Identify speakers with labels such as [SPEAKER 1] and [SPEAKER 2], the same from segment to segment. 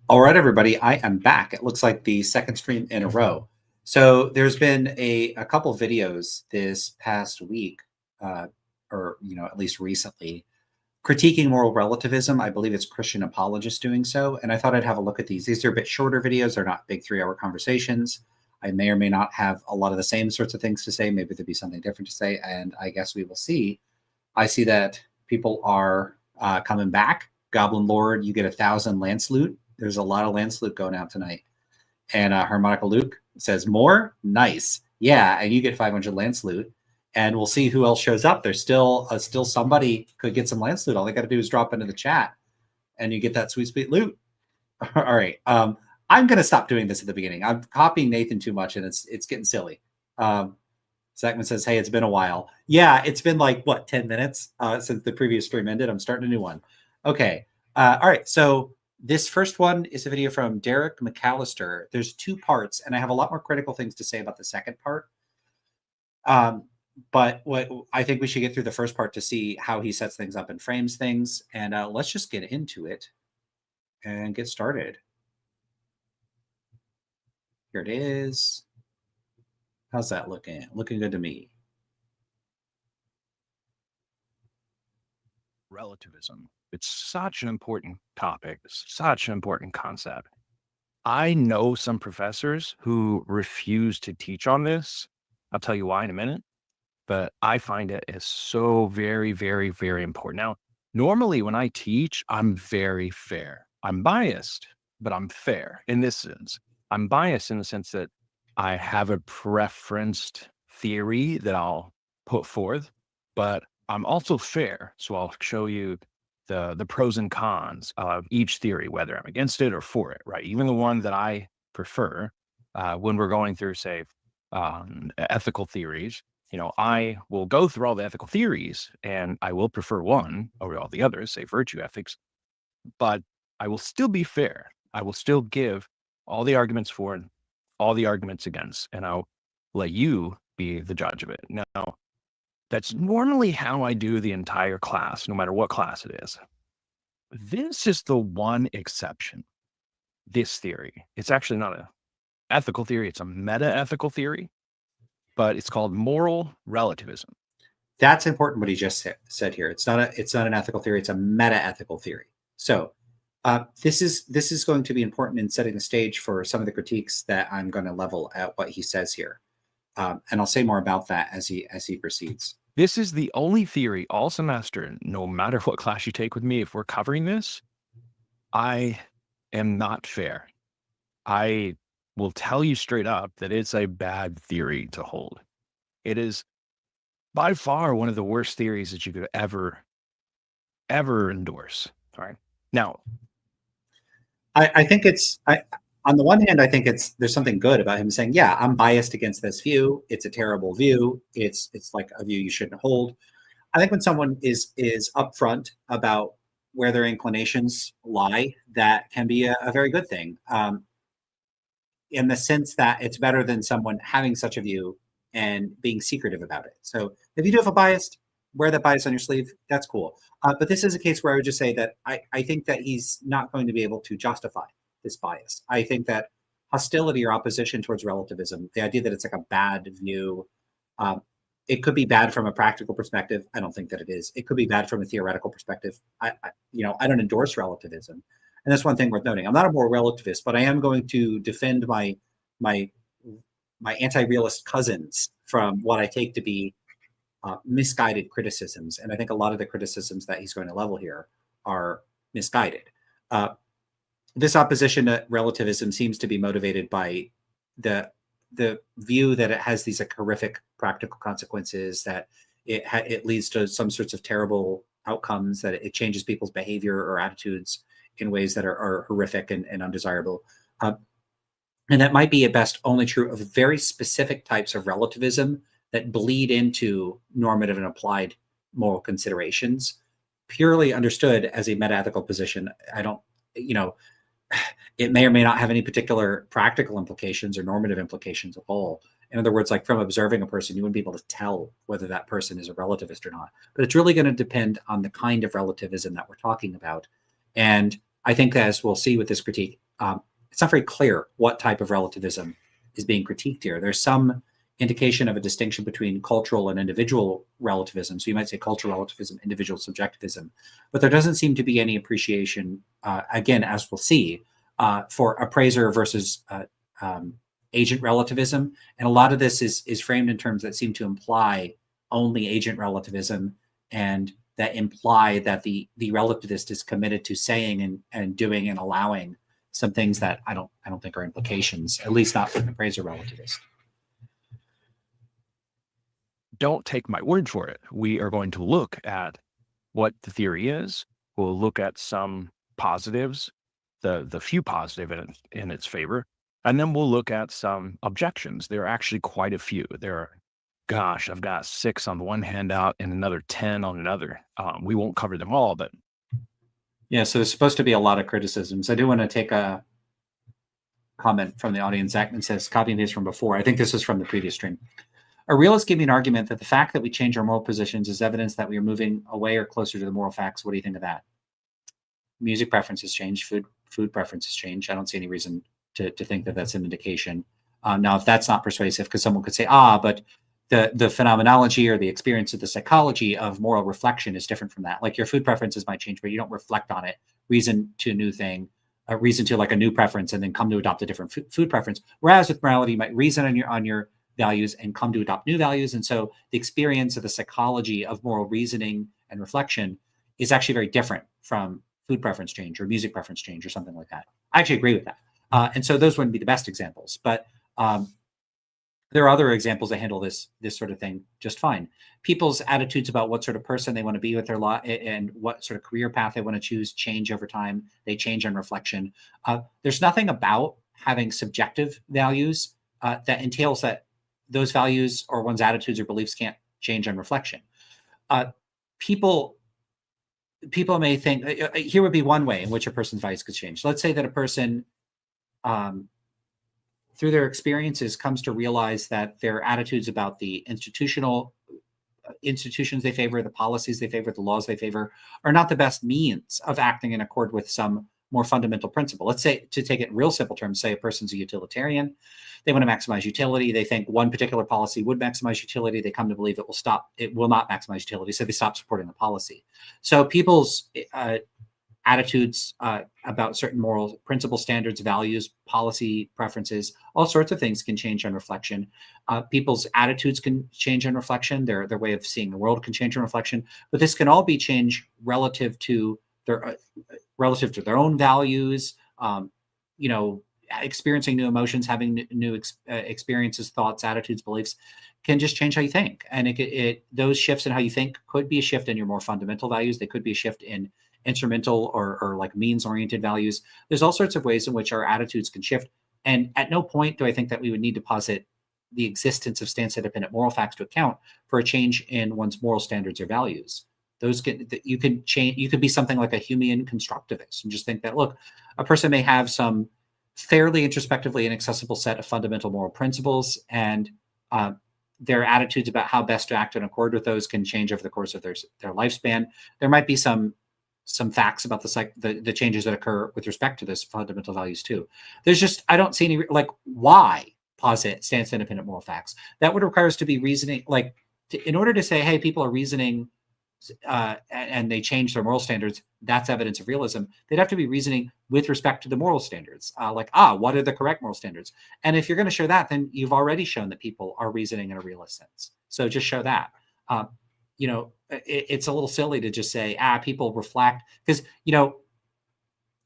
[SPEAKER 1] All right, everybody, I am back. It looks like the second stream in a row. So there's been a couple videos this past week, or at least recently, critiquing moral relativism. I believe it's Christian apologists doing so, and I thought I'd have a look at these. These are a bit shorter videos; they're not big 3-hour conversations. I may or may not have a lot of the same sorts of things to say. Maybe there'll be something different to say, and I guess we will see. I see that people are coming back. Goblin Lord, you get 1,000 Lance loot. There's a lot of Lance loot going out tonight. And Harmonica Luke says, more? Nice. Yeah, and you get 500 Lance loot. And we'll see who else shows up. There's still somebody could get some Lance loot. All they got to do is drop into the chat, and you get that sweet, sweet loot. All right. I'm going to stop doing this at the beginning. I'm copying Nathan too much, and it's getting silly. Zachman says, hey, it's been a while. Yeah, it's been like, 10 minutes since the previous stream ended. I'm starting a new one. Okay. All right. So this first one is a video from Derek McAllister. There's 2 parts, and I have a lot more critical things to say about the second part. But what I think we should get through the first part to see how he sets things up and frames things. And let's just get into it and get started. Here it is. How's that looking? Looking good to me.
[SPEAKER 2] Relativism. It's such an important topic, such an important concept. I know some professors who refuse to teach on this. I'll tell you why in a minute, but I find it as so very, very, very important. Now, normally when I teach, I'm very fair. I'm biased, but I'm fair in this sense. I'm biased in the sense that I have a preferenced theory that I'll put forth, but I'm also fair. So I'll show you the pros and cons of each theory, whether I'm against it or for it, right? Even the one that I prefer when we're going through, say, ethical theories, I will go through all the ethical theories and I will prefer one over all the others, say virtue ethics, but I will still be fair. I will still give all the arguments for and all the arguments against, and I'll let you be the judge of it. Now, that's normally how I do the entire class, no matter what class it is. This is the one exception. This theory, it's actually not an ethical theory, it's a meta-ethical theory, but it's called moral relativism.
[SPEAKER 1] That's important what he just said here. It's not an ethical theory, it's a meta-ethical theory. So this is going to be important in setting the stage for some of the critiques that I'm going to level at what he says here. And I'll say more about that as he proceeds.
[SPEAKER 2] This is the only theory all semester, no matter what class you take with me, if we're covering this, I am not fair. I will tell you straight up that it's a bad theory to hold. It is by far one of the worst theories that you could ever endorse. All right. Now,
[SPEAKER 1] I think on the one hand, I think there's something good about him saying, yeah, I'm biased against this view. It's a terrible view. It's like a view you shouldn't hold. I think when someone is upfront about where their inclinations lie, that can be a very good thing. In the sense that it's better than someone having such a view and being secretive about it. So if you do have a bias, wear that bias on your sleeve. That's cool. But this is a case where I would just say that I think that he's not going to be able to justify this bias. I think that hostility or opposition towards relativism, the idea that it's like a bad view, it could be bad from a practical perspective. I don't think that it is. It could be bad from a theoretical perspective. I don't endorse relativism. And that's one thing worth noting. I'm not a moral relativist, but I am going to defend my anti-realist cousins from what I take to be misguided criticisms. And I think a lot of the criticisms that he's going to level here are misguided. This opposition to relativism seems to be motivated by the view that it has these like horrific practical consequences, that it leads to some sorts of terrible outcomes, that it changes people's behavior or attitudes in ways that are horrific and undesirable. And that might be at best only true of very specific types of relativism that bleed into normative and applied moral considerations. Purely understood as a meta-ethical position, I don't, it may or may not have any particular practical implications or normative implications at all. In other words, like from observing a person, you wouldn't be able to tell whether that person is a relativist or not. But it's really going to depend on the kind of relativism that we're talking about. And I think that, as we'll see with this critique, it's not very clear what type of relativism is being critiqued here. There's some indication of a distinction between cultural and individual relativism. So you might say cultural relativism, individual subjectivism, but there doesn't seem to be any appreciation, again, as we'll see, for appraiser versus agent relativism. And a lot of this is framed in terms that seem to imply only agent relativism, and that imply that the relativist is committed to saying and doing and allowing some things that I don't think are implications, at least not for an appraiser relativist.
[SPEAKER 2] Don't take my word for it. We are going to look at what the theory is. We'll look at some positives, the few positive in its favor, and then we'll look at some objections. There are actually quite a few. There are, gosh, I've got 6 on one handout and another 10 on another. We won't cover them all, but
[SPEAKER 1] yeah. So there's supposed to be a lot of criticisms. I do want to take a comment from the audience. Zachman says, copy and paste from before. I think this is from the previous stream. A realist gave me an argument that the fact that we change our moral positions is evidence that we are moving away or closer to the moral facts. What do you think of that? Music preferences change, food preferences change. I don't see any reason to think that that's an indication. Now, if that's not persuasive, because someone could say, but the phenomenology or the experience of the psychology of moral reflection is different from that. Like your food preferences might change, but you don't reflect on it, reason to a new thing, a reason to like a new preference, and then come to adopt a different food preference. Whereas with morality, you might reason on your values and come to adopt new values. And so the experience of the psychology of moral reasoning and reflection is actually very different from food preference change or music preference change or something like that. I actually agree with that. And so those wouldn't be the best examples, but there are other examples that handle this sort of thing just fine. People's attitudes about what sort of person they want to be with their life and what sort of career path they want to choose change over time. They change on reflection. There's nothing about having subjective values that entails that those values or one's attitudes or beliefs can't change on reflection. People may think, here would be one way in which a person's values could change. Let's say that a person, through their experiences, comes to realize that their attitudes about the institutions they favor, the policies they favor, the laws they favor, are not the best means of acting in accord with some more fundamental principle. Let's say, to take it in real simple terms, say a person's a utilitarian. They want to maximize utility. They think one particular policy would maximize utility. They come to believe it will not maximize utility. So they stop supporting the policy. So people's attitudes about certain moral principles, standards, values, policy preferences, all sorts of things can change on reflection. People's attitudes can change on reflection. Their way of seeing the world can change on reflection. But this can all be changed relative to their own values. Experiencing new emotions, having new experiences, thoughts, attitudes, beliefs can just change how you think. And those shifts in how you think could be a shift in your more fundamental values. They could be a shift in instrumental or like means-oriented values. There's all sorts of ways in which our attitudes can shift. And at no point do I think that we would need to posit the existence of stance-independent moral facts to account for a change in one's moral standards or values. You could change. You could be something like a Humean constructivist and just think that, look, a person may have some fairly introspectively inaccessible set of fundamental moral principles, and their attitudes about how best to act in accord with those can change over the course of their lifespan. There might be some facts about the changes that occur with respect to this fundamental values too. There's just, I don't see any, like, why posit stance independent moral facts? That would require us to be reasoning, in order to say, hey, people are reasoning and they change their moral standards, that's evidence of realism. They'd have to be reasoning with respect to the moral standards, what are the correct moral standards? And if you're going to show that, then you've already shown that people are reasoning in a realist sense. So just show that. It's a little silly to just say, people reflect, because, you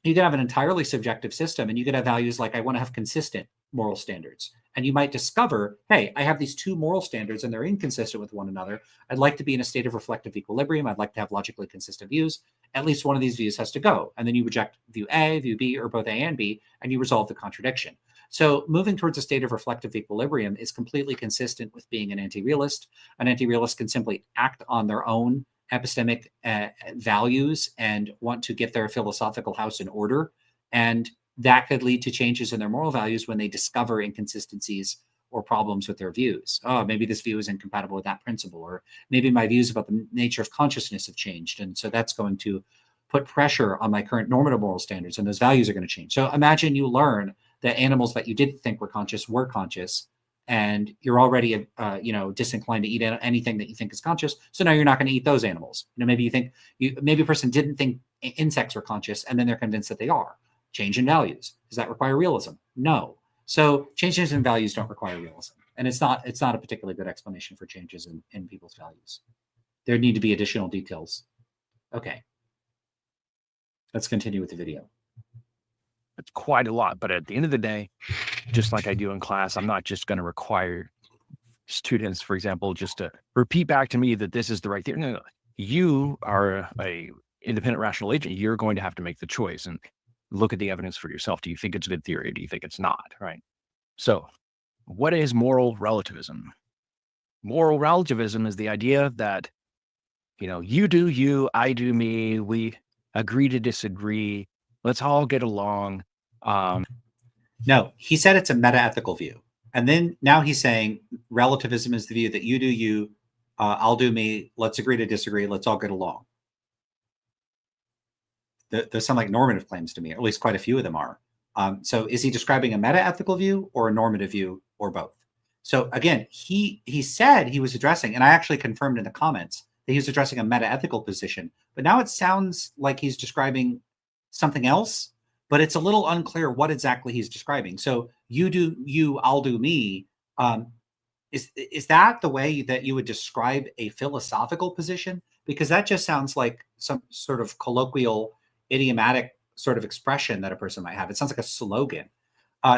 [SPEAKER 1] can have an entirely subjective system and you could have values like, I want to have consistent moral standards. And you might discover, hey, I have these two moral standards and they're inconsistent with one another. I'd like to be in a state of reflective equilibrium. I'd like to have logically consistent views. At least one of these views has to go. And then you reject view A, view B, or both A and B, and you resolve the contradiction. So moving towards a state of reflective equilibrium is completely consistent with being an anti-realist. An anti-realist can simply act on their own epistemic values and want to get their philosophical house in order. And that could lead to changes in their moral values when they discover inconsistencies or problems with their views. Oh, maybe this view is incompatible with that principle, or maybe my views about the nature of consciousness have changed. And so that's going to put pressure on my current normative moral standards, and those values are going to change. So imagine you learn that animals that you didn't think were conscious, and you're already disinclined to eat anything that you think is conscious. So now you're not going to eat those animals. Maybe you think maybe a person didn't think insects were conscious, and then they're convinced that they are. Change in values. Does that require realism? No. So changes in values don't require realism, and it's not a particularly good explanation for changes in people's values. There need to be additional details. Okay, let's continue with the video.
[SPEAKER 2] It's quite a lot, but at the end of the day, just like I do in class, I'm not just going to require students, for example, just to repeat back to me that this is the right thing. No. You are a independent rational agent. You're going to have to make the choice and look at the evidence for yourself. Do you think it's a good theory? Do you think it's not? Right. So what is moral relativism? Moral relativism is the idea that, you do you, I do me, we agree to disagree. Let's all get along.
[SPEAKER 1] No, he said it's a metaethical view. And then now he's saying relativism is the view that you do you, I'll do me, let's agree to disagree, let's all get along. Those sound like normative claims to me, or at least quite a few of them are. So is he describing a metaethical view or a normative view or both? So again, he said he was addressing, and I actually confirmed in the comments that he was addressing a metaethical position, but now it sounds like he's describing something else, but it's a little unclear what exactly he's describing. So you do you, I'll do me. Is that the way that you would describe a philosophical position? Because that just sounds like some sort of colloquial, idiomatic sort of expression that a person might have. It sounds like a slogan.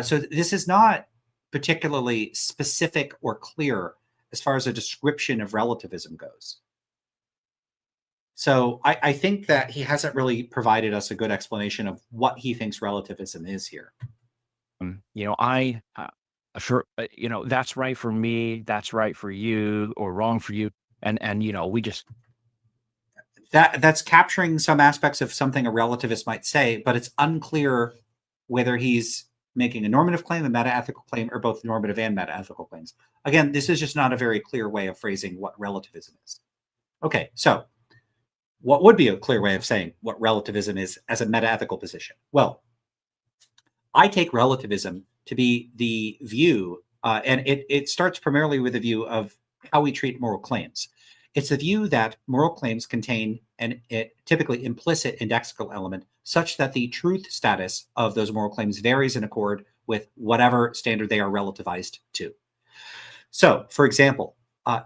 [SPEAKER 1] So this is not particularly specific or clear as far as a description of relativism goes. So I think that he hasn't really provided us a good explanation of what he thinks relativism is here.
[SPEAKER 2] That's right for me, that's right for you, or wrong for you. And we just
[SPEAKER 1] that's capturing some aspects of something a relativist might say, but it's unclear whether he's making a normative claim, a metaethical claim, or both normative and metaethical claims. Again, this is just not a very clear way of phrasing what relativism is. Okay, so what would be a clear way of saying what relativism is as a metaethical position? Well, I take relativism to be the view, and it starts primarily with the view of how we treat moral claims. It's the view that moral claims contain an typically implicit indexical element such that the truth status of those moral claims varies in accord with whatever standard they are relativized to. So, for example,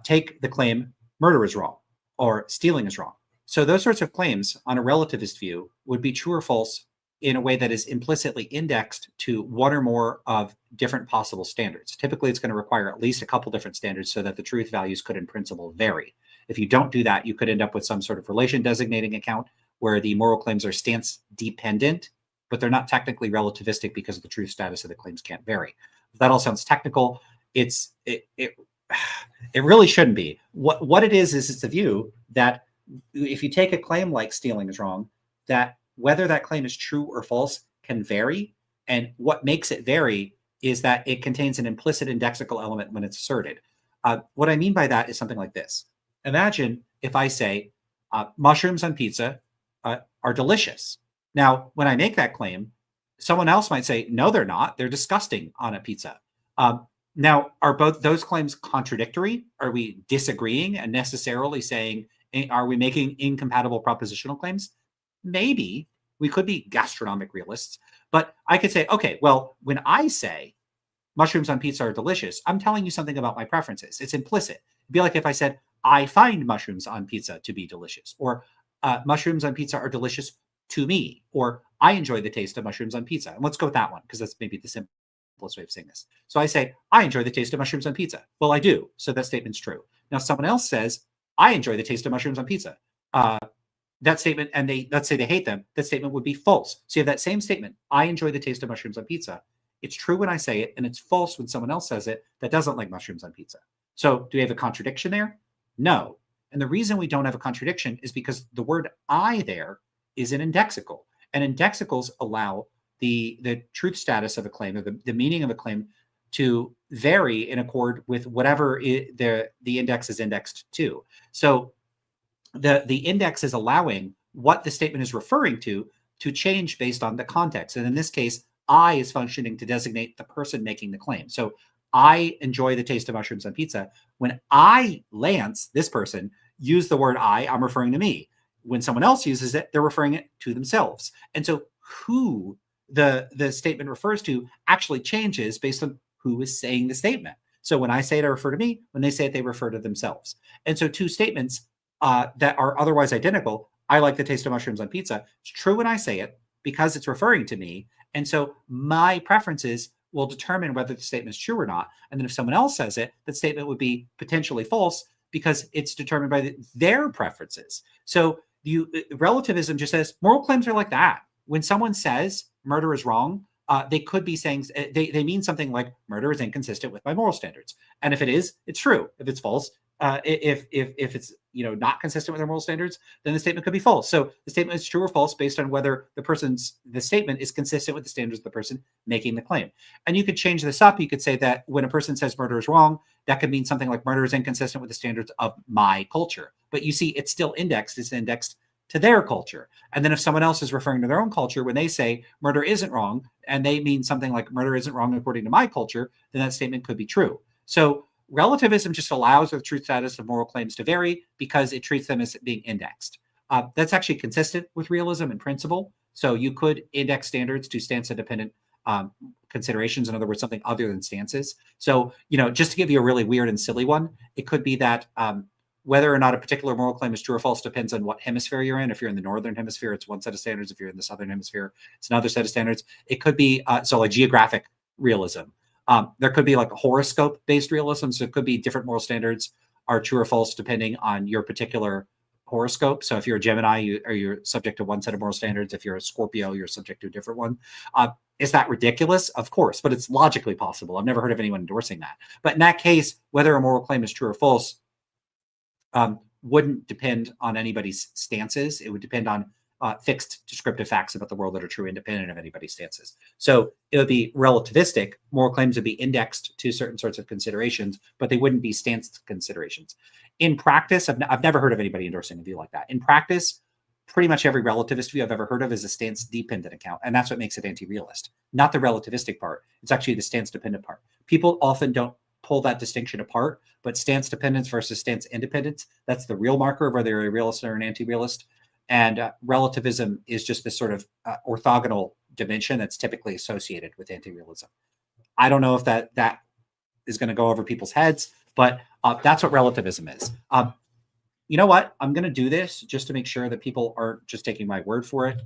[SPEAKER 1] take the claim murder is wrong or stealing is wrong. So those sorts of claims on a relativist view would be true or false in a way that is implicitly indexed to one or more of different possible standards. Typically, it's going to require at least a couple different standards so that the truth values could in principle vary. If you don't do that, you could end up with some sort of relation designating account where the moral claims are stance dependent, but they're not technically relativistic because the truth status of the claims can't vary. That all sounds technical. It really shouldn't be. What it is it's a view that if you take a claim like stealing is wrong, that whether that claim is true or false can vary. And what makes it vary is that it contains an implicit indexical element when it's asserted. What I mean by that is something like this. Imagine if I say mushrooms on pizza are delicious. Now, when I make that claim, someone else might say, no, they're not. They're disgusting on a pizza. Now, are both those claims contradictory? Are we disagreeing and necessarily saying, are we making incompatible propositional claims? Maybe. We could be gastronomic realists, but I could say, okay, well, when I say mushrooms on pizza are delicious, I'm telling you something about my preferences. It's implicit. It'd be like if I said, I find mushrooms on pizza to be delicious, or mushrooms on pizza are delicious to me, or I enjoy the taste of mushrooms on pizza. And let's go with that one, because that's maybe the simplest way of saying this. So I say, I enjoy the taste of mushrooms on pizza. Well, I do. So that statement's true. Now, someone else says, I enjoy the taste of mushrooms on pizza. That statement, and let's say they hate them, that statement would be false. So you have that same statement, I enjoy the taste of mushrooms on pizza. It's true when I say it, and it's false when someone else says it that doesn't like mushrooms on pizza. So do we have a contradiction there? No. And the reason we don't have a contradiction is because the word I there is an indexical. And indexicals allow the truth status of a claim, or the meaning of a claim, to vary in accord with whatever the index is indexed to. So the index is allowing what the statement is referring to change based on the context. And in this case, I is functioning to designate the person making the claim. So I enjoy the taste of mushrooms on pizza. When I, Lance, this person, use the word I'm referring to me. When someone else uses it, they're referring it to themselves. And so who the statement refers to actually changes based on who is saying the statement. So when I say it, I refer to me. When they say it, they refer to themselves. And so two statements that are otherwise identical, I like the taste of mushrooms on pizza, it's true when I say it because it's referring to me. And so my preferences will determine whether the statement is true or not. And then if someone else says it, that statement would be potentially false because it's determined by their preferences. So relativism just says moral claims are like that. When someone says murder is wrong, they could be saying they mean something like murder is inconsistent with my moral standards. And if it is, it's true. If it's false, if it's not consistent with their moral standards, then the statement could be false. So the statement is true or false based on whether the statement is consistent with the standards of the person making the claim. And you could change this up. You could say that when a person says murder is wrong, that could mean something like murder is inconsistent with the standards of my culture. But you see, it's still indexed. It's indexed to their culture. And then if someone else is referring to their own culture, when they say murder isn't wrong, and they mean something like murder isn't wrong according to my culture, then that statement could be true. So relativism just allows the truth status of moral claims to vary because it treats them as being indexed. That's actually consistent with realism in principle. So you could index standards to stance-independent considerations, in other words, something other than stances. So, just to give you a really weird and silly one, it could be that whether or not a particular moral claim is true or false depends on what hemisphere you're in. If you're in the northern hemisphere, it's one set of standards. If you're in the southern hemisphere, it's another set of standards. It could be like geographic realism. There could be like a horoscope-based realism. So it could be different moral standards are true or false depending on your particular horoscope. So if you're a Gemini, you're subject to one set of moral standards. If you're a Scorpio, you're subject to a different one. Is that ridiculous? Of course, but it's logically possible. I've never heard of anyone endorsing that. But in that case, whether a moral claim is true or false wouldn't depend on anybody's stances. It would depend on fixed descriptive facts about the world that are true independent of anybody's stances. So it would be relativistic. Moral claims would be indexed to certain sorts of considerations, but they wouldn't be stance considerations. In practice, I've never heard of anybody endorsing a view like that. In practice, pretty much every relativist view I've ever heard of is a stance-dependent account, and that's what makes it anti-realist. Not the relativistic part. It's actually the stance-dependent part. People often don't pull that distinction apart, but stance dependence versus stance independence, that's the real marker of whether you're a realist or an anti-realist. And relativism is just this sort of orthogonal dimension that's typically associated with anti-realism. I don't know if that is going to go over people's heads, but that's what relativism is. You know what? I'm going to do this just to make sure that people aren't just taking my word for it.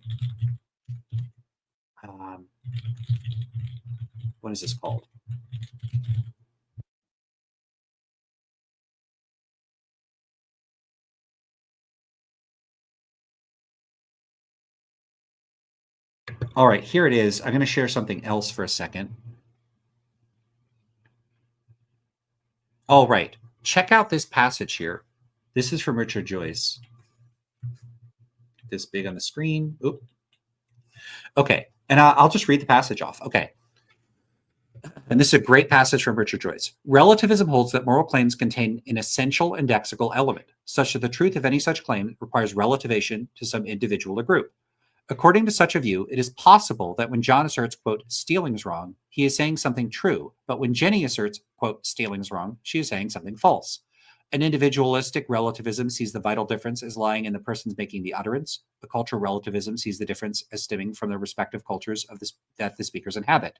[SPEAKER 1] What is this called? All right, here it is. I'm going to share something else for a second. All right, check out this passage here. This is from Richard Joyce. This big on the screen. Oop. Okay, and I'll just read the passage off. Okay. And this is a great passage from Richard Joyce. Relativism holds that moral claims contain an essential indexical element, such that the truth of any such claim requires relativation to some individual or group. According to such a view, it is possible that when John asserts, quote, stealing is wrong, he is saying something true. But when Jenny asserts, quote, stealing is wrong, she is saying something false. An individualistic relativism sees the vital difference as lying in the persons making the utterance. A cultural relativism sees the difference as stemming from the respective cultures that the speakers inhabit.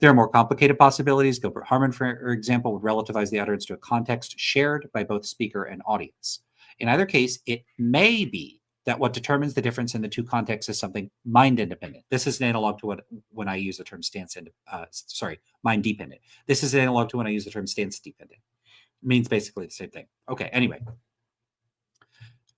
[SPEAKER 1] There are more complicated possibilities. Gilbert Harman, for example, would relativize the utterance to a context shared by both speaker and audience. In either case, it may be that what determines the difference in the two contexts is something mind-independent. This is an analog to when I use the term mind-dependent. This is an analog to when I use the term stance-dependent. It means basically the same thing. Okay, anyway.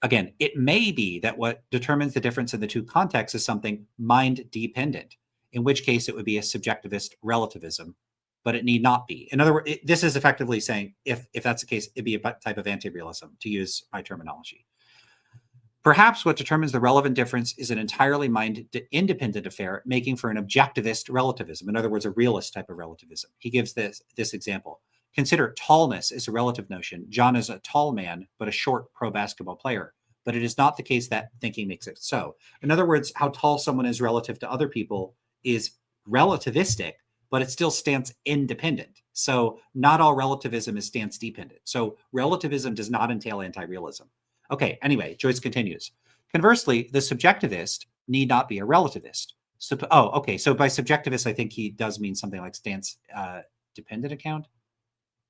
[SPEAKER 1] Again, it may be that what determines the difference in the two contexts is something mind-dependent, in which case it would be a subjectivist relativism, but it need not be. In other words, this is effectively saying, if that's the case, it'd be a type of anti-realism, to use my terminology. Perhaps what determines the relevant difference is an entirely mind-independent affair, making for an objectivist relativism. In other words, a realist type of relativism. He gives this example. Consider tallness is a relative notion. John is a tall man, but a short pro basketball player. but it is not the case that thinking makes it so. In other words, how tall someone is relative to other people is relativistic, but it still stance independent. So not all relativism is stance dependent. So relativism does not entail anti-realism. Okay, anyway, Joyce continues. Conversely, the subjectivist need not be a relativist. So, okay. So by subjectivist, I think he does mean something like stance dependent account.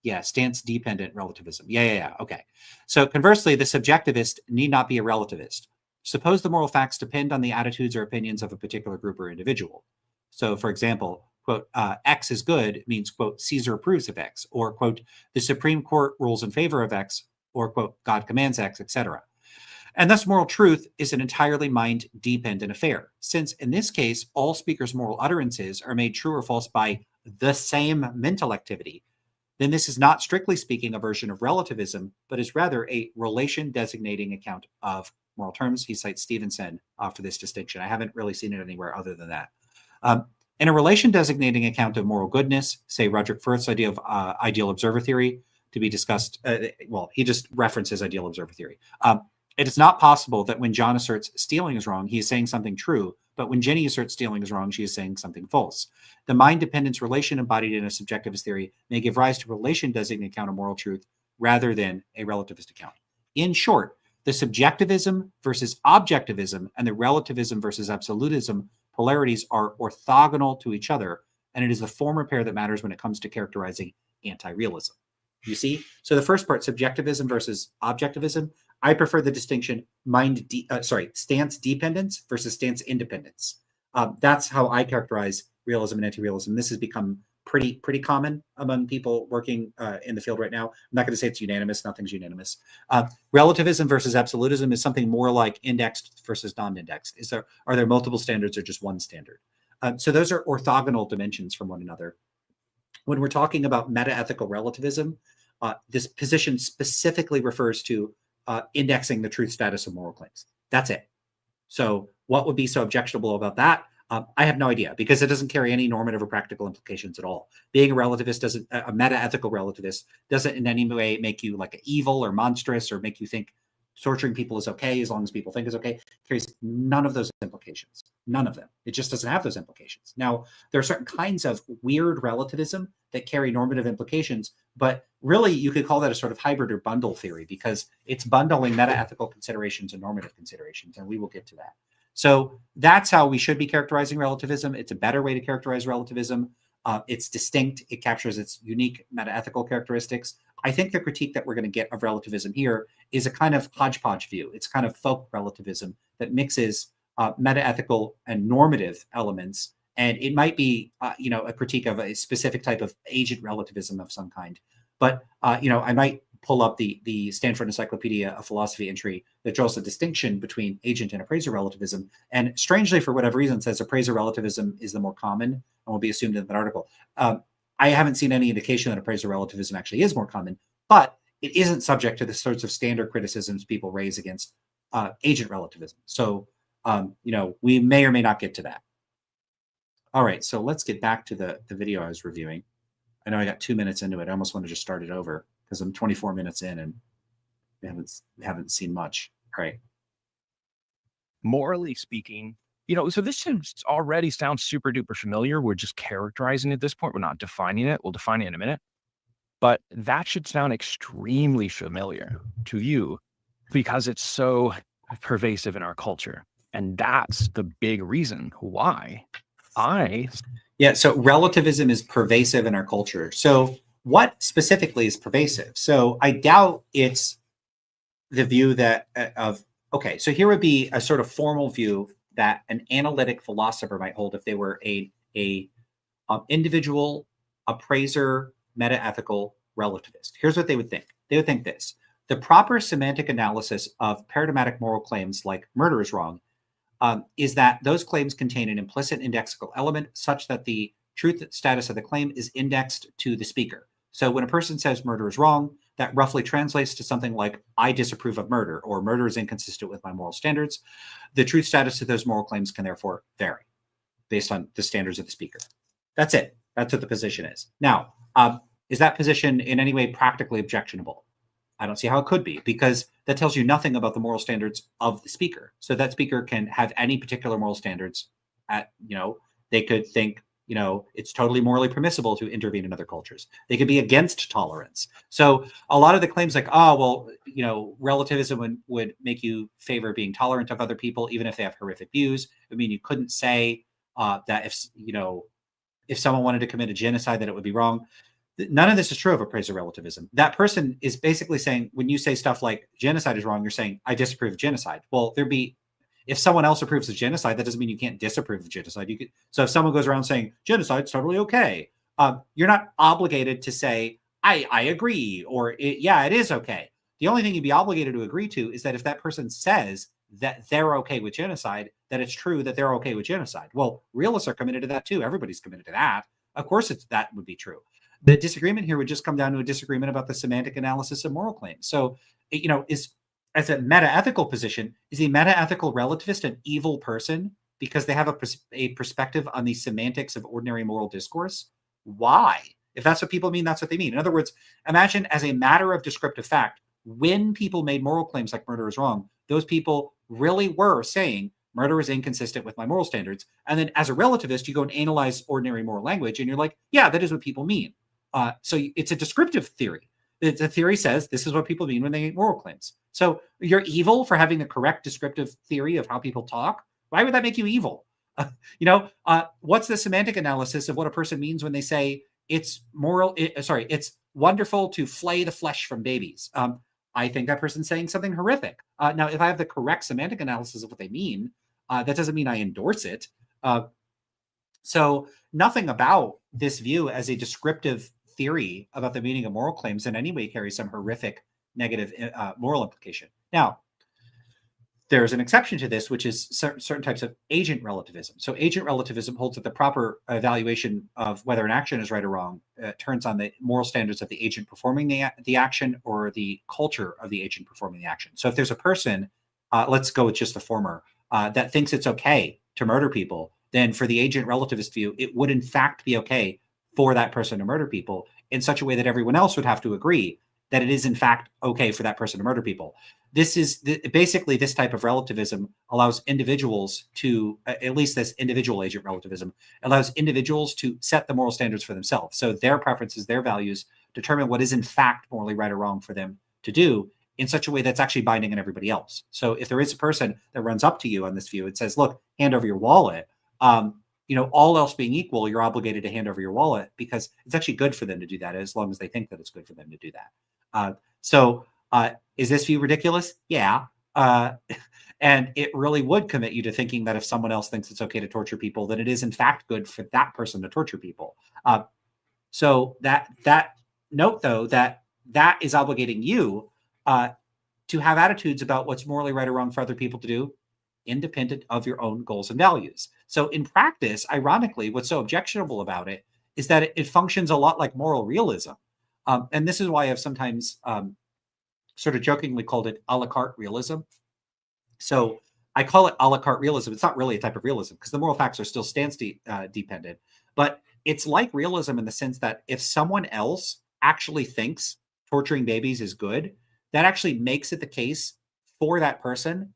[SPEAKER 1] Yeah, stance dependent relativism. Yeah. Okay. So conversely, the subjectivist need not be a relativist. Suppose the moral facts depend on the attitudes or opinions of a particular group or individual. So, for example, quote, X is good means, quote, Caesar approves of X, or, quote, the Supreme Court rules in favor of X, or, quote, God commands X, etc. And thus, moral truth is an entirely mind-dependent affair, since in this case, all speakers' moral utterances are made true or false by the same mental activity. Then this is not, strictly speaking, a version of relativism, but is rather a relation designating account of moral terms. He cites Stevenson for this distinction. I haven't really seen it anywhere other than that. In a relation designating account of moral goodness, say Roderick Firth's idea of ideal observer theory, to be discussed, well, he just references ideal observer theory. It is not possible that when John asserts stealing is wrong, he is saying something true, but when Jenny asserts stealing is wrong, she is saying something false. The mind-dependence relation embodied in a subjectivist theory may give rise to relation designating account of moral truth rather than a relativist account. In short, the subjectivism versus objectivism and the relativism versus absolutism polarities are orthogonal to each other, and it is the former pair that matters when it comes to characterizing anti-realism. You see? So the first part, subjectivism versus objectivism, I prefer the distinction stance dependence versus stance independence. That's how I characterize realism and anti-realism. This has become pretty common among people working in the field right now. I'm not going to say it's unanimous. Nothing's unanimous. Relativism versus absolutism is something more like indexed versus non-indexed. Are there multiple standards or just one standard? So those are orthogonal dimensions from one another. When we're talking about metaethical relativism, this position specifically refers to indexing the truth status of moral claims. That's it. So what would be so objectionable about that? I have no idea, because it doesn't carry any normative or practical implications at all. Being a relativist doesn't, a metaethical relativist doesn't in any way make you like evil or monstrous or make you think torturing people is okay as long as people think is okay. It carries none of those implications. None of them. It just doesn't have those implications. Now, there are certain kinds of weird relativism that carry normative implications, but really you could call that a sort of hybrid or bundle theory, because it's bundling metaethical considerations and normative considerations, and we will get to that. So that's how we should be characterizing relativism. It's a better way to characterize relativism. It's distinct. It captures its unique metaethical characteristics. I think the critique that we're going to get of relativism here is a kind of hodgepodge view. It's kind of folk relativism that mixes metaethical and normative elements. And it might be, a critique of a specific type of agent relativism of some kind. But, I might pull up the Stanford Encyclopedia of Philosophy entry that draws a distinction between agent and appraiser relativism. And strangely, for whatever reason, says appraiser relativism is the more common and will be assumed in that article. I haven't seen any indication that appraiser relativism actually is more common, but it isn't subject to the sorts of standard criticisms people raise against agent relativism. So, we may or may not get to that. All right, so let's get back to the video I was reviewing. I know I got 2 minutes into it. I almost want to just start it over because I'm 24 minutes in and we haven't seen much. All right.
[SPEAKER 2] Morally speaking, so this already sounds super duper familiar. We're just characterizing it at this point. We're not defining it. We'll define it in a minute. But that should sound extremely familiar to you because it's so pervasive in our culture. And that's the big reason why
[SPEAKER 1] so relativism is pervasive in our culture. So what specifically is pervasive? So I doubt it's the view that okay, so here would be a sort of formal view that an analytic philosopher might hold if they were a individual appraiser, metaethical relativist. Here's what they would think. They would think this: the proper semantic analysis of paradigmatic moral claims like murder is wrong is that those claims contain an implicit indexical element such that the truth status of the claim is indexed to the speaker. So when a person says murder is wrong, that roughly translates to something like, I disapprove of murder, or murder is inconsistent with my moral standards. The truth status of those moral claims can therefore vary based on the standards of the speaker. That's it. That's what the position is. Now, is that position in any way practically objectionable? I don't see how it could be, because that tells you nothing about the moral standards of the speaker. So that speaker can have any particular moral standards. They could think, it's totally morally permissible to intervene in other cultures. They could be against tolerance. So a lot of the claims like, oh, well, relativism would make you favor being tolerant of other people, even if they have horrific views. I mean, you couldn't say that if someone wanted to commit a genocide, that it would be wrong. None of this is true of appraiser relativism. That person is basically saying, when you say stuff like genocide is wrong, you're saying, I disapprove of genocide. Well, if someone else approves of genocide, that doesn't mean you can't disapprove of genocide. So if someone goes around saying genocide's totally okay, you're not obligated to say, I agree, or it is okay. The only thing you'd be obligated to agree to is that if that person says that they're okay with genocide, that it's true that they're okay with genocide. Well, realists are committed to that too. Everybody's committed to that. Of course, that would be true. The disagreement here would just come down to a disagreement about the semantic analysis of moral claims. So, as a metaethical position, is a metaethical relativist an evil person because they have a perspective on the semantics of ordinary moral discourse? Why? If that's what people mean, that's what they mean. In other words, imagine as a matter of descriptive fact, when people made moral claims like murder is wrong, those people really were saying murder is inconsistent with my moral standards. And then as a relativist, you go and analyze ordinary moral language and you're like, yeah, that is what people mean. So it's a descriptive theory. The theory says this is what people mean when they make moral claims. So you're evil for having the correct descriptive theory of how people talk. Why would that make you evil? What's the semantic analysis of what a person means when they say it's it's wonderful to flay the flesh from babies? I think that person's saying something horrific. Now, if I have the correct semantic analysis of what they mean, that doesn't mean I endorse it. So nothing about this view as a descriptive theory about the meaning of moral claims in any way carries some horrific negative moral implication. Now, there's an exception to this, which is certain types of agent relativism. So agent relativism holds that the proper evaluation of whether an action is right or wrong turns on the moral standards of the agent performing the action or the culture of the agent performing the action. So if there's a person, let's go with just the former, that thinks it's okay to murder people, then for the agent relativist view, it would in fact be okay for that person to murder people in such a way that everyone else would have to agree that it is in fact okay for that person to murder people. This is basically this type of relativism allows individuals to, at least this individual agent relativism, allows individuals to set the moral standards for themselves. So their preferences, their values determine what is in fact morally right or wrong for them to do in such a way that's actually binding on everybody else. So if there is a person that runs up to you on this view and says, look, hand over your wallet, all else being equal, you're obligated to hand over your wallet because it's actually good for them to do that as long as they think that it's good for them to do that. Is this view ridiculous? Yeah. And it really would commit you to thinking that if someone else thinks it's okay to torture people, then it is in fact good for that person to torture people. So that note, though, that is obligating you to have attitudes about what's morally right or wrong for other people to do, independent of your own goals and values. So in practice, ironically, what's so objectionable about it is that it functions a lot like moral realism. And this is why I've sometimes sort of jokingly called it a la carte realism. So I call it a la carte realism. It's not really a type of realism because the moral facts are still stance dependent, but it's like realism in the sense that if someone else actually thinks torturing babies is good, that actually makes it the case for that person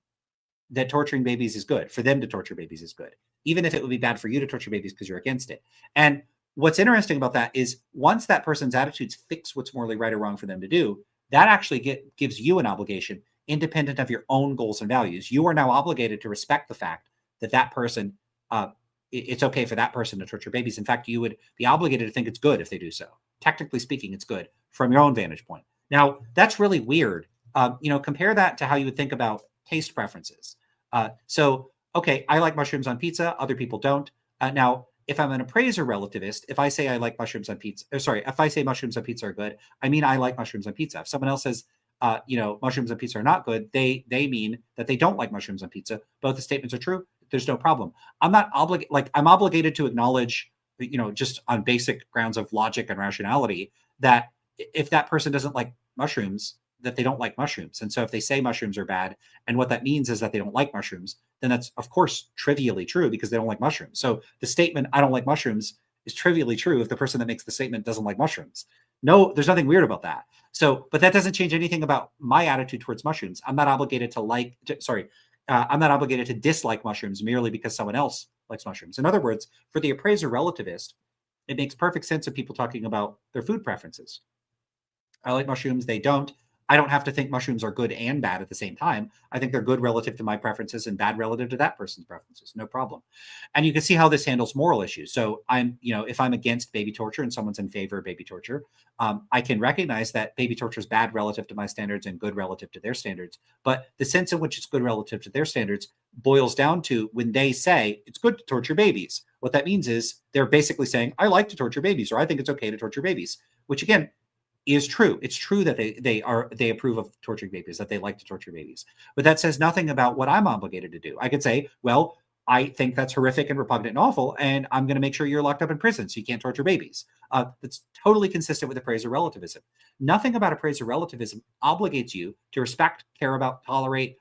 [SPEAKER 1] that torturing babies is good, for them to torture babies is good, even if it would be bad for you to torture babies because you're against it. And what's interesting about that is once that person's attitudes fix what's morally right or wrong for them to do, that actually gives you an obligation independent of your own goals and values. You are now obligated to respect the fact that that person, it's okay for that person to torture babies. In fact, you would be obligated to think it's good if they do so. Technically speaking, it's good from your own vantage point. Now, that's really weird. Compare that to how you would think about taste preferences. Okay, I like mushrooms on pizza. Other people don't. Now, if I'm an appraiser relativist, if I say I like mushrooms on pizza, if I say mushrooms on pizza are good, I mean I like mushrooms on pizza. If someone else says, mushrooms on pizza are not good, they mean that they don't like mushrooms on pizza. Both the statements are true. There's no problem. I'm not I'm obligated to acknowledge, just on basic grounds of logic and rationality, that if that person doesn't like mushrooms, that they don't like mushrooms. And so if they say mushrooms are bad, and what that means is that they don't like mushrooms, then that's of course trivially true because they don't like mushrooms. So the statement, I don't like mushrooms, is trivially true if the person that makes the statement doesn't like mushrooms. No, there's nothing weird about that. So, but that doesn't change anything about my attitude towards mushrooms. I'm not obligated to I'm not obligated to dislike mushrooms merely because someone else likes mushrooms. In other words, for the appraiser relativist, it makes perfect sense of people talking about their food preferences. I like mushrooms. They don't. I don't have to think mushrooms are good and bad at the same time. I think they're good relative to my preferences and bad relative to that person's preferences. No problem. And you can see how this handles moral issues. So if I'm against baby torture and someone's in favor of baby torture, I can recognize that baby torture is bad relative to my standards and good relative to their standards. But the sense in which it's good relative to their standards boils down to when they say it's good to torture babies. What that means is they're basically saying, I like to torture babies, or I think it's okay to torture babies, which again, is true. It's true that they approve of torturing babies, that they like to torture babies. But that says nothing about what I'm obligated to do. I could say, well, I think that's horrific and repugnant and awful, and I'm going to make sure you're locked up in prison so you can't torture babies. That's totally consistent with appraiser relativism. Nothing about appraiser relativism obligates you to respect, care about, tolerate,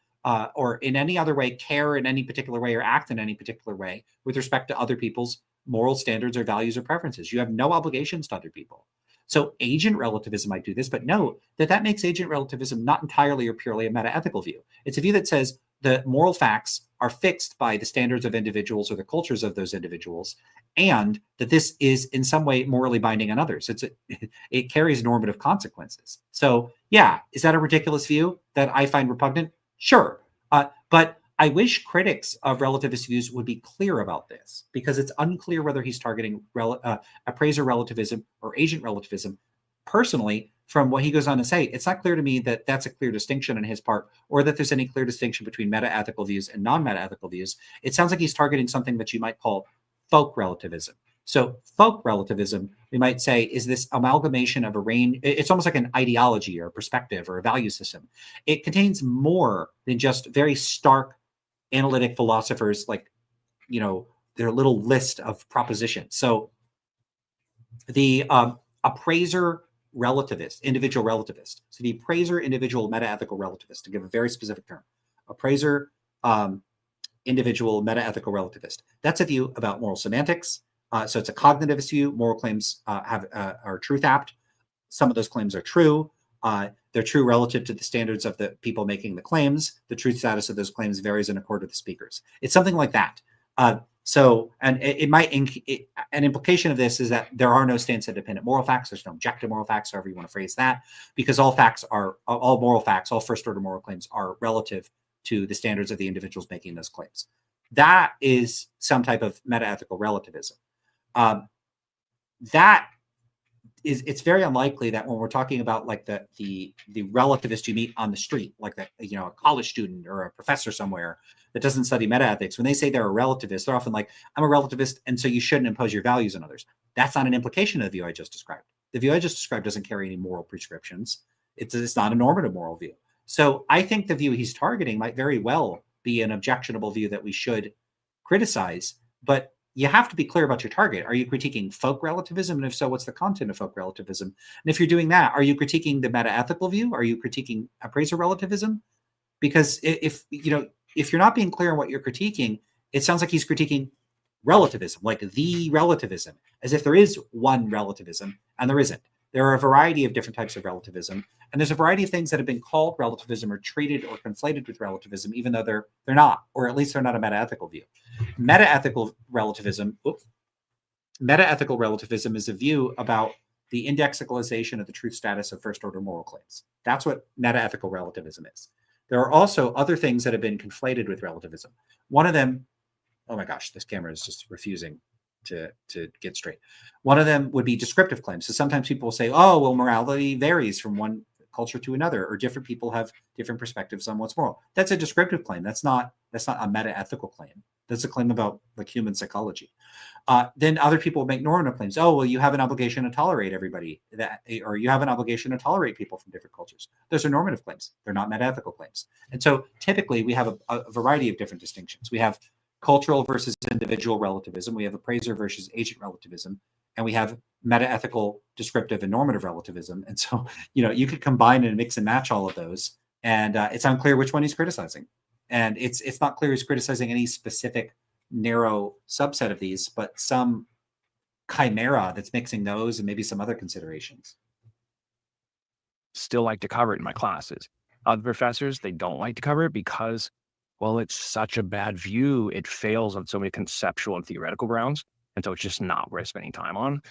[SPEAKER 1] or in any other way care in any particular way or act in any particular way with respect to other people's moral standards or values or preferences. You have no obligations to other people. So agent relativism might do this, but note that makes agent relativism not entirely or purely a metaethical view. It's a view that says the moral facts are fixed by the standards of individuals or the cultures of those individuals, and that this is in some way morally binding on others. It carries normative consequences. So yeah, is that a ridiculous view that I find repugnant? Sure. But I wish critics of relativist views would be clear about this, because it's unclear whether he's targeting appraiser relativism or agent relativism. Personally, from what he goes on to say, it's not clear to me that that's a clear distinction on his part, or that there's any clear distinction between metaethical views and non-metaethical views. It sounds like he's targeting something that you might call folk relativism. So folk relativism, we might say, is this amalgamation of a range. It's almost like an ideology or a perspective or a value system. It contains more than just very stark analytic philosophers, like, their little list of propositions. So the appraiser relativist, individual relativist. So the appraiser individual metaethical relativist, to give a very specific term, appraiser individual metaethical relativist. That's a view about moral semantics. So it's a cognitivist view. Moral claims are truth apt. Some of those claims are true. They're true relative to the standards of the people making the claims. The truth status of those claims varies in accord with the speakers. It's something like that. An implication of this is that there are no stance-independent moral facts. There's no objective moral facts, however you want to phrase that, because all moral facts, all first-order moral claims are relative to the standards of the individuals making those claims. That is some type of metaethical relativism. It's very unlikely that when we're talking about like the relativist you meet on the street, like a college student or a professor somewhere that doesn't study metaethics, when they say they're a relativist, they're often like, I'm a relativist, and so you shouldn't impose your values on others. That's not an implication of the view I just described. The view I just described doesn't carry any moral prescriptions. It's not a normative moral view. So I think the view he's targeting might very well be an objectionable view that we should criticize, but you have to be clear about your target. Are you critiquing folk relativism? And if so, what's the content of folk relativism? And if you're doing that, are you critiquing the metaethical view? Are you critiquing appraiser relativism? Because if you're not being clear on what you're critiquing, it sounds like he's critiquing relativism, like the relativism, as if there is one relativism, and there isn't. There are a variety of different types of relativism, and there's a variety of things that have been called relativism or treated or conflated with relativism, even though they're not, or at least they're not a metaethical view. Metaethical relativism is a view about the indexicalization of the truth status of first-order moral claims. That's what metaethical relativism is. There are also other things that have been conflated with relativism. One of them, oh my gosh, this camera is just refusing to get straight. One of them would be descriptive claims. So sometimes people will say, oh, well, morality varies from one culture to another, or different people have different perspectives on what's moral. That's a descriptive claim. That's not a metaethical claim. That's a claim about like human psychology. Then other people make normative claims. Oh, well, you have an obligation to tolerate everybody, or you have an obligation to tolerate people from different cultures. Those are normative claims. They're not metaethical claims. And so typically we have a variety of different distinctions. We have cultural versus individual relativism. We have appraiser versus agent relativism. And we have metaethical, descriptive, and normative relativism. And so, you could combine and mix and match all of those. And it's unclear which one he's criticizing. And it's not clear he's criticizing any specific narrow subset of these, but some chimera that's mixing those and maybe some other considerations.
[SPEAKER 2] still like to cover it in my classes. Other professors, they don't like to cover it because, well, it's such a bad view. It fails on so many conceptual and theoretical grounds. And so it's just not worth spending time on.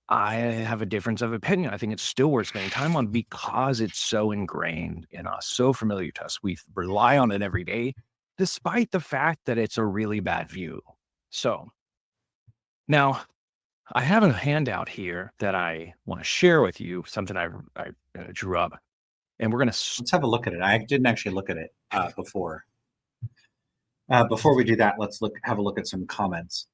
[SPEAKER 2] I have a difference of opinion. I think it's still worth spending time on because it's so ingrained in us, so familiar to us. We rely on it every day, despite the fact that it's a really bad view. So now I have a handout here that I want to share with you, something I drew up, and we're going to.
[SPEAKER 1] Let's have a look at it. I didn't actually look at it before. Before we do that, let's have a look at some comments.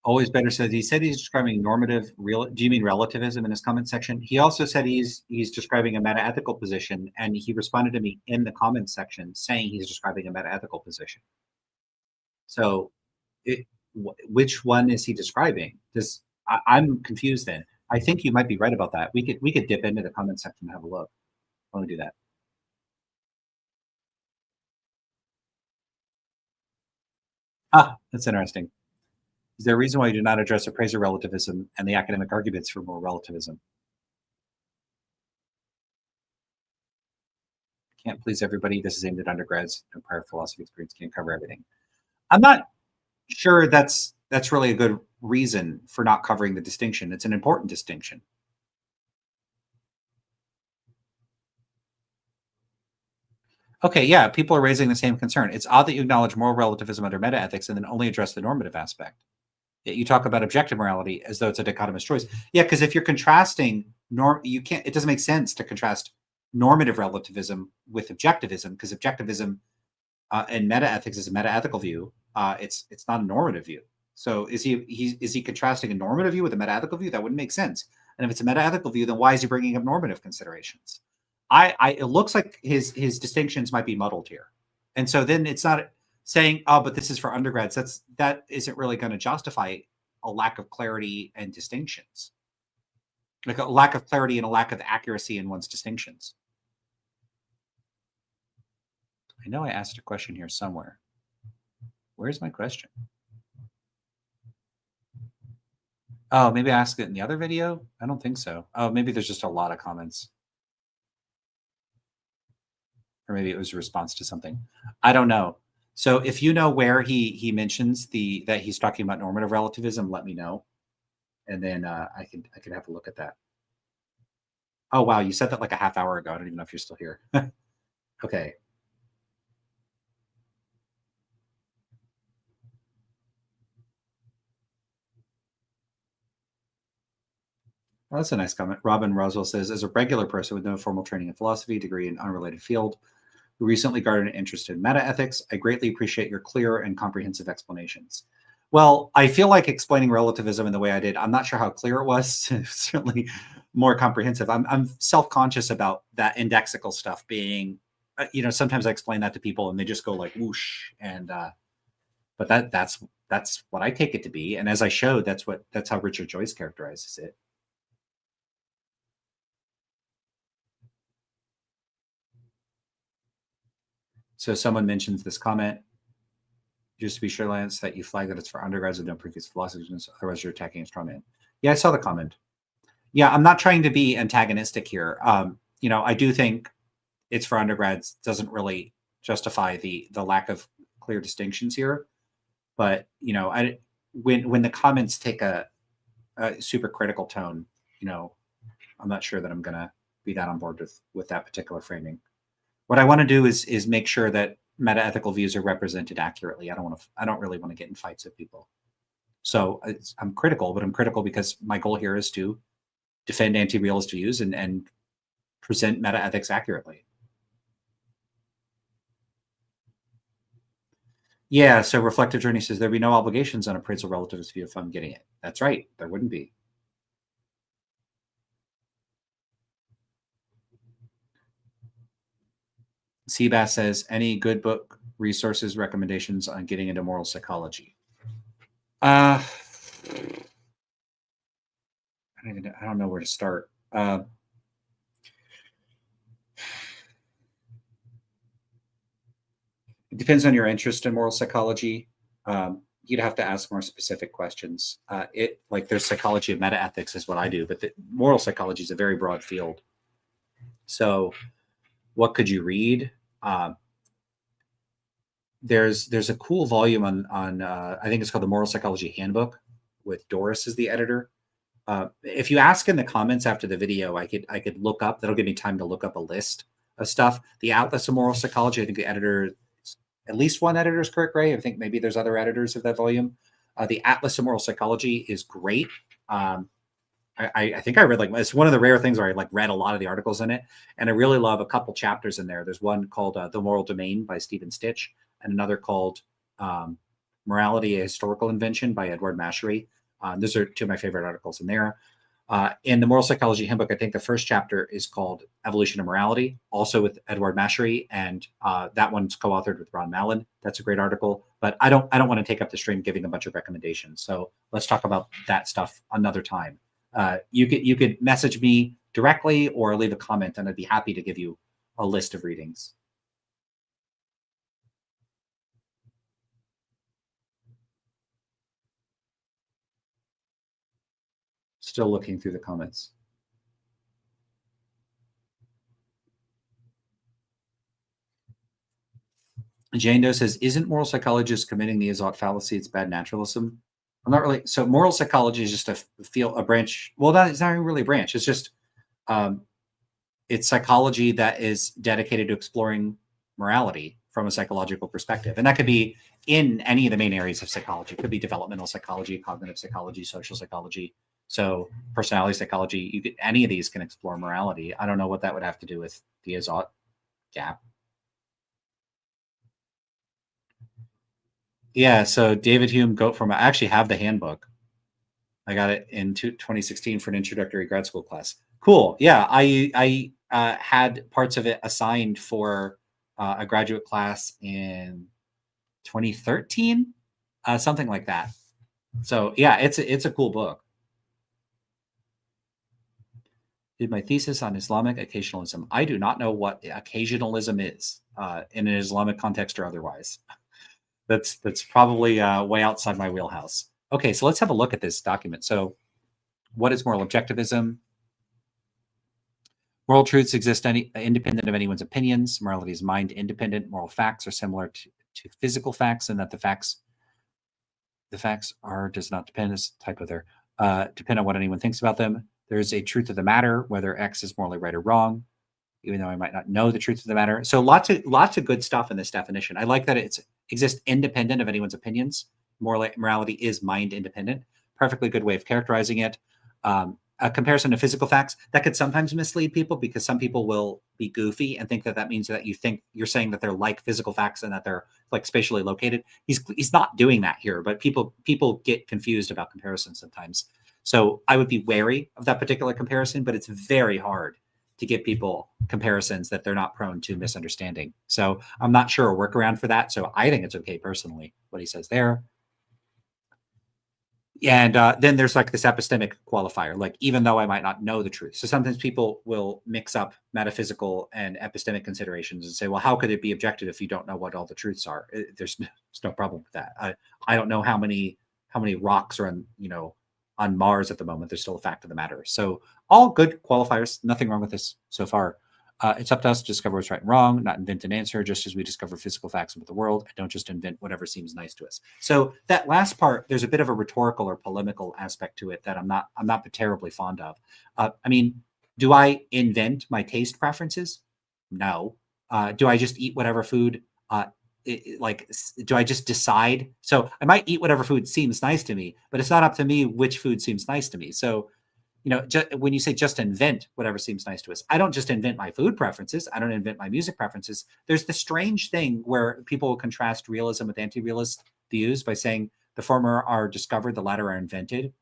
[SPEAKER 1] Always better says he said he's describing normative real. Do you mean relativism in his comment section? He also said he's describing a metaethical position, and he responded to me in the comments section saying he's describing a metaethical position. So, which one is he describing? I'm confused. Then I think you might be right about that. We could dip into the comment section and have a look. Let me do that. Ah, that's interesting. Is there a reason why you do not address appraiser relativism and the academic arguments for more relativism? Can't please everybody. This is aimed at undergrads. No prior philosophy experience can't cover everything. I'm not sure that's really a good reason for not covering the distinction. It's an important distinction. Okay, yeah, people are raising the same concern. It's odd that you acknowledge moral relativism under metaethics and then only address the normative aspect. You talk about objective morality as though it's a dichotomous choice. Yeah, because if you're contrasting you can't. It doesn't make sense to contrast normative relativism with objectivism because objectivism and metaethics is a metaethical view. It's not a normative view. So is he contrasting a normative view with a metaethical view? That wouldn't make sense. And if it's a metaethical view, then why is he bringing up normative considerations? It looks like his distinctions might be muddled here, and so then it's not saying, oh, but this is for undergrads. That isn't really going to justify a lack of clarity and distinctions, like a lack of clarity and a lack of accuracy in one's distinctions. I know I asked a question here somewhere. Where's my question? Oh, maybe I asked it in the other video. I don't think so. Oh, maybe there's just a lot of comments. Or maybe it was a response to something. I don't know. So if you know where he mentions that he's talking about normative relativism, let me know, and then I can have a look at that. Oh wow, you said that like a half hour ago. I don't even know if you're still here. Okay. Well, that's a nice comment. Robin Roswell says, as a regular person with no formal training in philosophy, degree in unrelated field, who recently garnered an interest in metaethics, I greatly appreciate your clear and comprehensive explanations. Well, I feel like explaining relativism in the way I did, I'm not sure how clear it was. Certainly more comprehensive. I'm self-conscious about that indexical stuff being, sometimes I explain that to people and they just go like whoosh. And but that's what I take it to be. And as I showed, that's how Richard Joyce characterizes it. So someone mentions this comment. Just to be sure, Lance, that you flag that it's for undergrads with no previous philosophy, otherwise you're attacking a straw man. Yeah, I saw the comment. Yeah, I'm not trying to be antagonistic here. I do think it's for undergrads doesn't really justify the lack of clear distinctions here. But when the comments take a super critical tone, I'm not sure that I'm going to be that on board with that particular framing. What I want to do is make sure that metaethical views are represented accurately. I don't really want to get in fights with people. So I'm critical, but I'm critical because my goal here is to defend anti-realist views and present metaethics accurately. Yeah, so Reflective Journey says there'd be no obligations on appraisal relativist view if I'm getting it. That's right, there wouldn't be. Seabass says, any good book resources recommendations on getting into moral psychology? I don't know where to start. It depends on your interest in moral psychology. You'd have to ask more specific questions. It like there's psychology of metaethics is what I do, but the moral psychology is a very broad field. So, what could you read? Um, there's a cool volume on I think it's called the Moral Psychology Handbook with Doris as the editor. If you ask in the comments after the video, I could look up. That'll give me time to look up a list of stuff. The Atlas of Moral Psychology. I think the editor, at least one editor is Kurt Gray. I think maybe there's other editors of that volume. The Atlas of Moral Psychology is great. Um, I think I read like it's one of the rare things where I like read a lot of the articles in it, and I really love a couple chapters in there. There's one called "The Moral Domain" by Stephen Stitch, and another called "Morality: A Historical Invention" by Edward Mashery. Those are two of my favorite articles in there. In the Moral Psychology Handbook, I think the first chapter is called "Evolution of Morality," also with Edward Mashery, and that one's co-authored with Ron Mallon. That's a great article. But I don't want to take up the stream giving a bunch of recommendations. So let's talk about that stuff another time. You could message me directly or leave a comment, and I'd be happy to give you a list of readings. Still looking through the comments. Jane Doe says, "Isn't moral psychologist committing the Azot fallacy? It's bad naturalism." I'm not really. So moral psychology is just a branch. Well, that is not really a branch. It's just um, it's psychology that is dedicated to exploring morality from a psychological perspective, and that could be in any of the main areas of psychology. It could be developmental psychology, cognitive psychology, social psychology. So personality psychology. Any of these can explore morality. I don't know what that would have to do with the Azot gap. Yeah, so David Hume, Goat Form. I actually have the handbook. I got it in 2016 for an introductory grad school class. Cool. Yeah, I had parts of it assigned for a graduate class in 2013, something like that. So yeah, it's a cool book. Did my thesis on Islamic occasionalism. I do not know what occasionalism is in an Islamic context or otherwise. That's probably way outside my wheelhouse. Okay, so let's have a look at this document. So, what is moral objectivism? Moral truths exist independent of anyone's opinions. Morality is mind independent. Moral facts are similar to physical facts, and that the facts are does not depend. This typo there depend on what anyone thinks about them. There is a truth of the matter, whether X is morally right or wrong, even though I might not know the truth of the matter. So lots of good stuff in this definition. I like that it's exists independent of anyone's opinions. Morality is mind independent. Perfectly good way of characterizing it. A comparison to physical facts that could sometimes mislead people because some people will be goofy and think that that means that you think you're saying that they're like physical facts and that they're like spatially located. He's not doing that here, but people get confused about comparisons sometimes. So I would be wary of that particular comparison, but it's very hard to give people comparisons that they're not prone to misunderstanding. So I'm not sure a workaround for that. So I think it's okay personally, what he says there. And then there's like this epistemic qualifier, like even though I might not know the truth. So sometimes people will mix up metaphysical and epistemic considerations and say, well, how could it be objective if you don't know what all the truths are? There's no problem with that. I don't know how many rocks are on Mars at the moment. There's still a fact of the matter. So all good qualifiers. Nothing wrong with this so far. It's up to us to discover what's right and wrong, not invent an answer, just as we discover physical facts about the world and don't just invent whatever seems nice to us. So that last part, there's a bit of a rhetorical or polemical aspect to it that I'm not terribly fond of. I mean, do I invent my taste preferences? No. Do I just eat whatever food? Do I just decide? So I might eat whatever food seems nice to me, but it's not up to me which food seems nice to me. So when you say just invent whatever seems nice to us, I don't just invent my food preferences. I don't invent my music preferences. There's the strange thing where people will contrast realism with anti-realist views by saying the former are discovered, the latter are invented.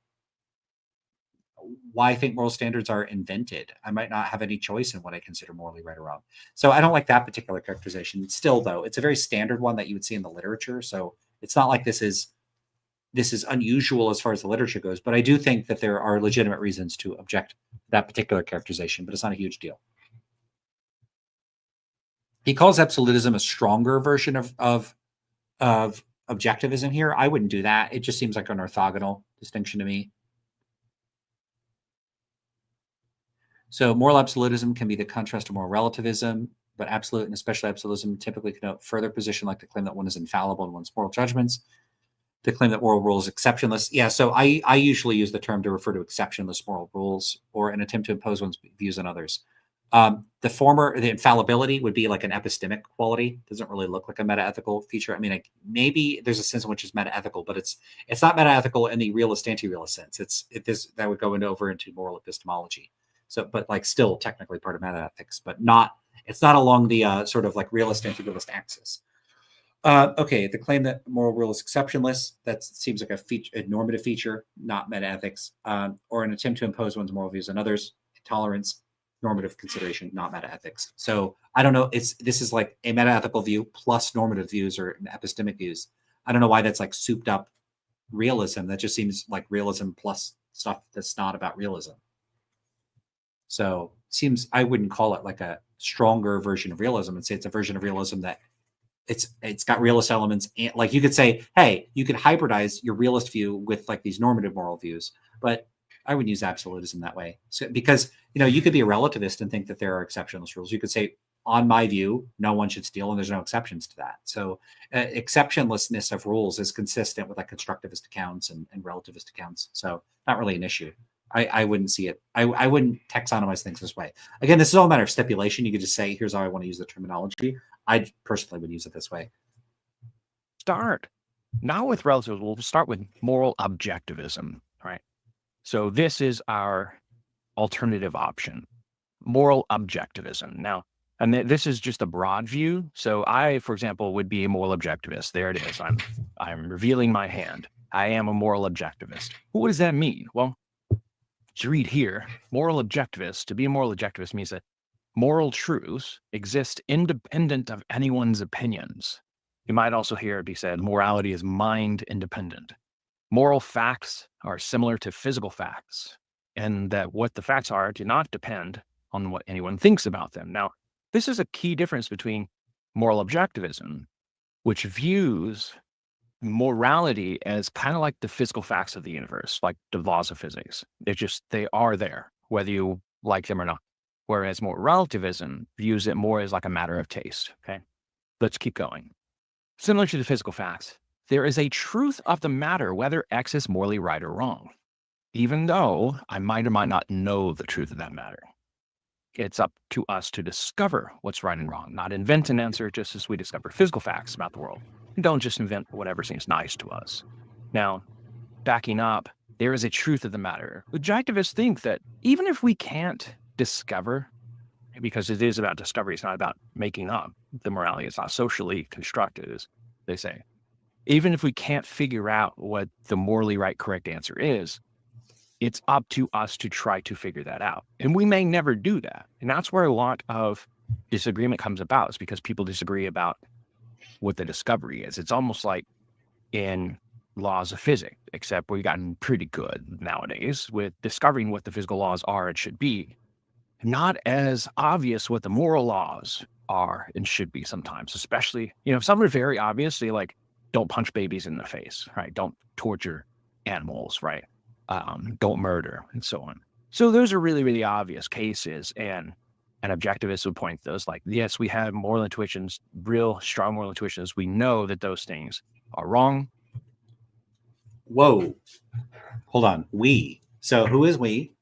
[SPEAKER 1] Why I think moral standards are invented. I might not have any choice in what I consider morally right or wrong. So I don't like that particular characterization. Still, though, it's a very standard one that you would see in the literature. So it's not like this is unusual as far as the literature goes, but I do think that there are legitimate reasons to object to that particular characterization, but it's not a huge deal. He calls absolutism a stronger version of objectivism here. I wouldn't do that. It just seems like an orthogonal distinction to me. So moral absolutism can be the contrast to moral relativism, but absolute and especially absolutism typically connote further position, like the claim that one is infallible in one's moral judgments. The claim that moral rule is exceptionless. Yeah, so I usually use the term to refer to exceptionless moral rules or an attempt to impose one's views on others. The former, the infallibility, would be like an epistemic quality. Doesn't really look like a metaethical feature. I mean, like, maybe there's a sense in which it's metaethical, but it's not metaethical in the realist anti-realist sense. That would go over into moral epistemology. So, but like still technically part of metaethics, but not. It's not along the sort of like realist anti-realist axis. Okay, the claim that moral rule is exceptionless, that seems like a normative feature, not metaethics, or an attempt to impose one's moral views on others, intolerance, normative consideration, not metaethics. So I don't know, this is like a metaethical view plus normative views or epistemic views. I don't know why that's like souped up realism. That just seems like realism plus stuff that's not about realism. So seems I wouldn't call it like a stronger version of realism and say it's a version of realism that it's got realist elements. And like you could say, hey, you could hybridize your realist view with like these normative moral views, but I wouldn't use absolutism that way. So, because you could be a relativist and think that there are exceptionless rules. You could say, on my view, no one should steal, and there's no exceptions to that. So, exceptionlessness of rules is consistent with like constructivist accounts and relativist accounts. So, not really an issue. I wouldn't see it. I wouldn't taxonomize things this way. Again, this is all a matter of stipulation. You could just say, here's how I want to use the terminology. I personally would use it this way.
[SPEAKER 2] Start not with relativism. We'll start with moral objectivism, right? So this is our alternative option, moral objectivism. Now, and this is just a broad view. So I, for example, would be a moral objectivist. There it is. I'm revealing my hand. I am a moral objectivist. What does that mean? Well, to read here, moral objectivist, to be a moral objectivist means that moral truths exist independent of anyone's opinions. You might also hear it be said, morality is mind independent. Moral facts are similar to physical facts, and that what the facts are do not depend on what anyone thinks about them. Now, this is a key difference between moral objectivism, which views morality as kind of like the physical facts of the universe, like the laws of physics. They are there, whether you like them or not. Whereas moral relativism views it more as like a matter of taste. Okay, let's keep going. Similar to the physical facts, there is a truth of the matter whether X is morally right or wrong, even though I might or might not know the truth of that matter. It's up to us to discover what's right and wrong, not invent an answer just as we discover physical facts about the world. Don't just invent whatever seems nice to us. Now, backing up, there is a truth of the matter. Objectivists think that even if we can't discover, because it is about discovery, it's not about making up the morality, it's not socially constructed, as they say. Even if we can't figure out what the morally right, correct answer is, it's up to us to try to figure that out. And we may never do that. And that's where a lot of disagreement comes about, is because people disagree about what the discovery is. It's almost like in laws of physics, except we've gotten pretty good nowadays with discovering what the physical laws are and should be. Not as obvious what the moral laws are and should be sometimes, especially, some are very obvious. They like, don't punch babies in the face, right? Don't torture animals, right? Don't murder, and so on. So those are really, really obvious cases. And an objectivist would point to those like, yes, we have moral intuitions, real strong moral intuitions. We know that those things are wrong.
[SPEAKER 1] Whoa. Hold on. We. So who is we?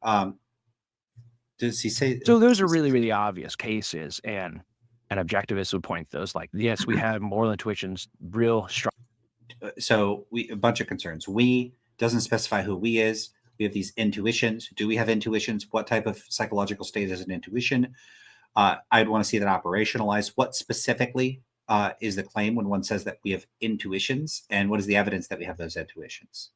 [SPEAKER 1] Does he say?
[SPEAKER 2] So those are really, really obvious cases. And an objectivist would point to those like, yes, we have moral intuitions, real strong.
[SPEAKER 1] So a bunch of concerns. We doesn't specify who we is. We have these intuitions. Do we have intuitions? What type of psychological state is an intuition? I'd want to see that operationalized. What specifically is the claim when one says that we have intuitions? And what is the evidence that we have those intuitions?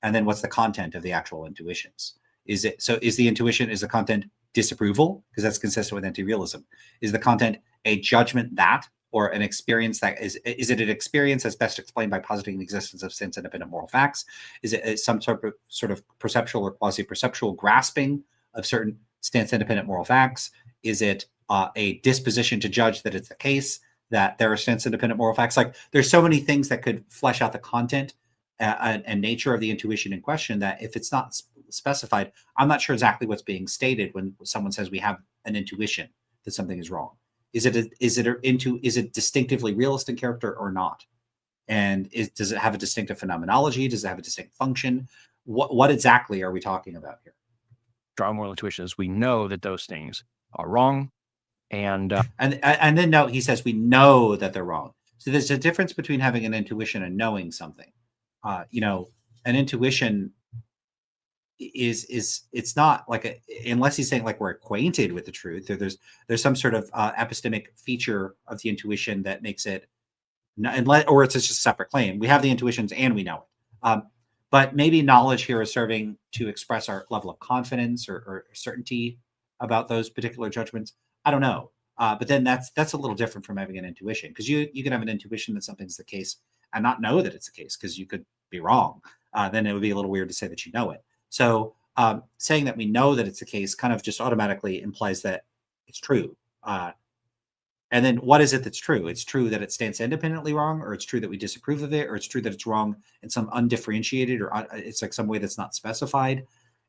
[SPEAKER 1] And then what's the content of the actual intuitions? Is the content disapproval? Because that's consistent with anti-realism. Is the content a judgment that, or an experience that is it an experience that's best explained by positing the existence of sense-independent moral facts? Is it some sort of perceptual or quasi-perceptual grasping of certain sense-independent moral facts? Is it a disposition to judge that it's the case? that there are stance independent moral facts. Like there's so many things that could flesh out the content and nature of the intuition in question that if it's not specified, I'm not sure exactly what's being stated when someone says we have an intuition that something is wrong. Is it distinctively realist in character or not? And does it have a distinctive phenomenology? Does it have a distinct function? What exactly are we talking about here?
[SPEAKER 2] Strong moral intuitions, we know that those things are wrong. And
[SPEAKER 1] And then no, he says we know that they're wrong. So there's a difference between having an intuition and knowing something. An intuition is it's not like unless he's saying like we're acquainted with the truth, or there's some sort of epistemic feature of the intuition that makes it unless, or it's just a separate claim. We have the intuitions and we know it. But maybe knowledge here is serving to express our level of confidence or certainty about those particular judgments. I don't know. But then that's a little different from having an intuition, because you can have an intuition that something's the case and not know that it's the case because you could be wrong. Then it would be a little weird to say that you know it. So saying that we know that it's the case kind of just automatically implies that it's true. And then what is it that's true? It's true that it stands independently wrong, or it's true that we disapprove of it, or it's true that it's wrong in some undifferentiated, or it's like some way that's not specified.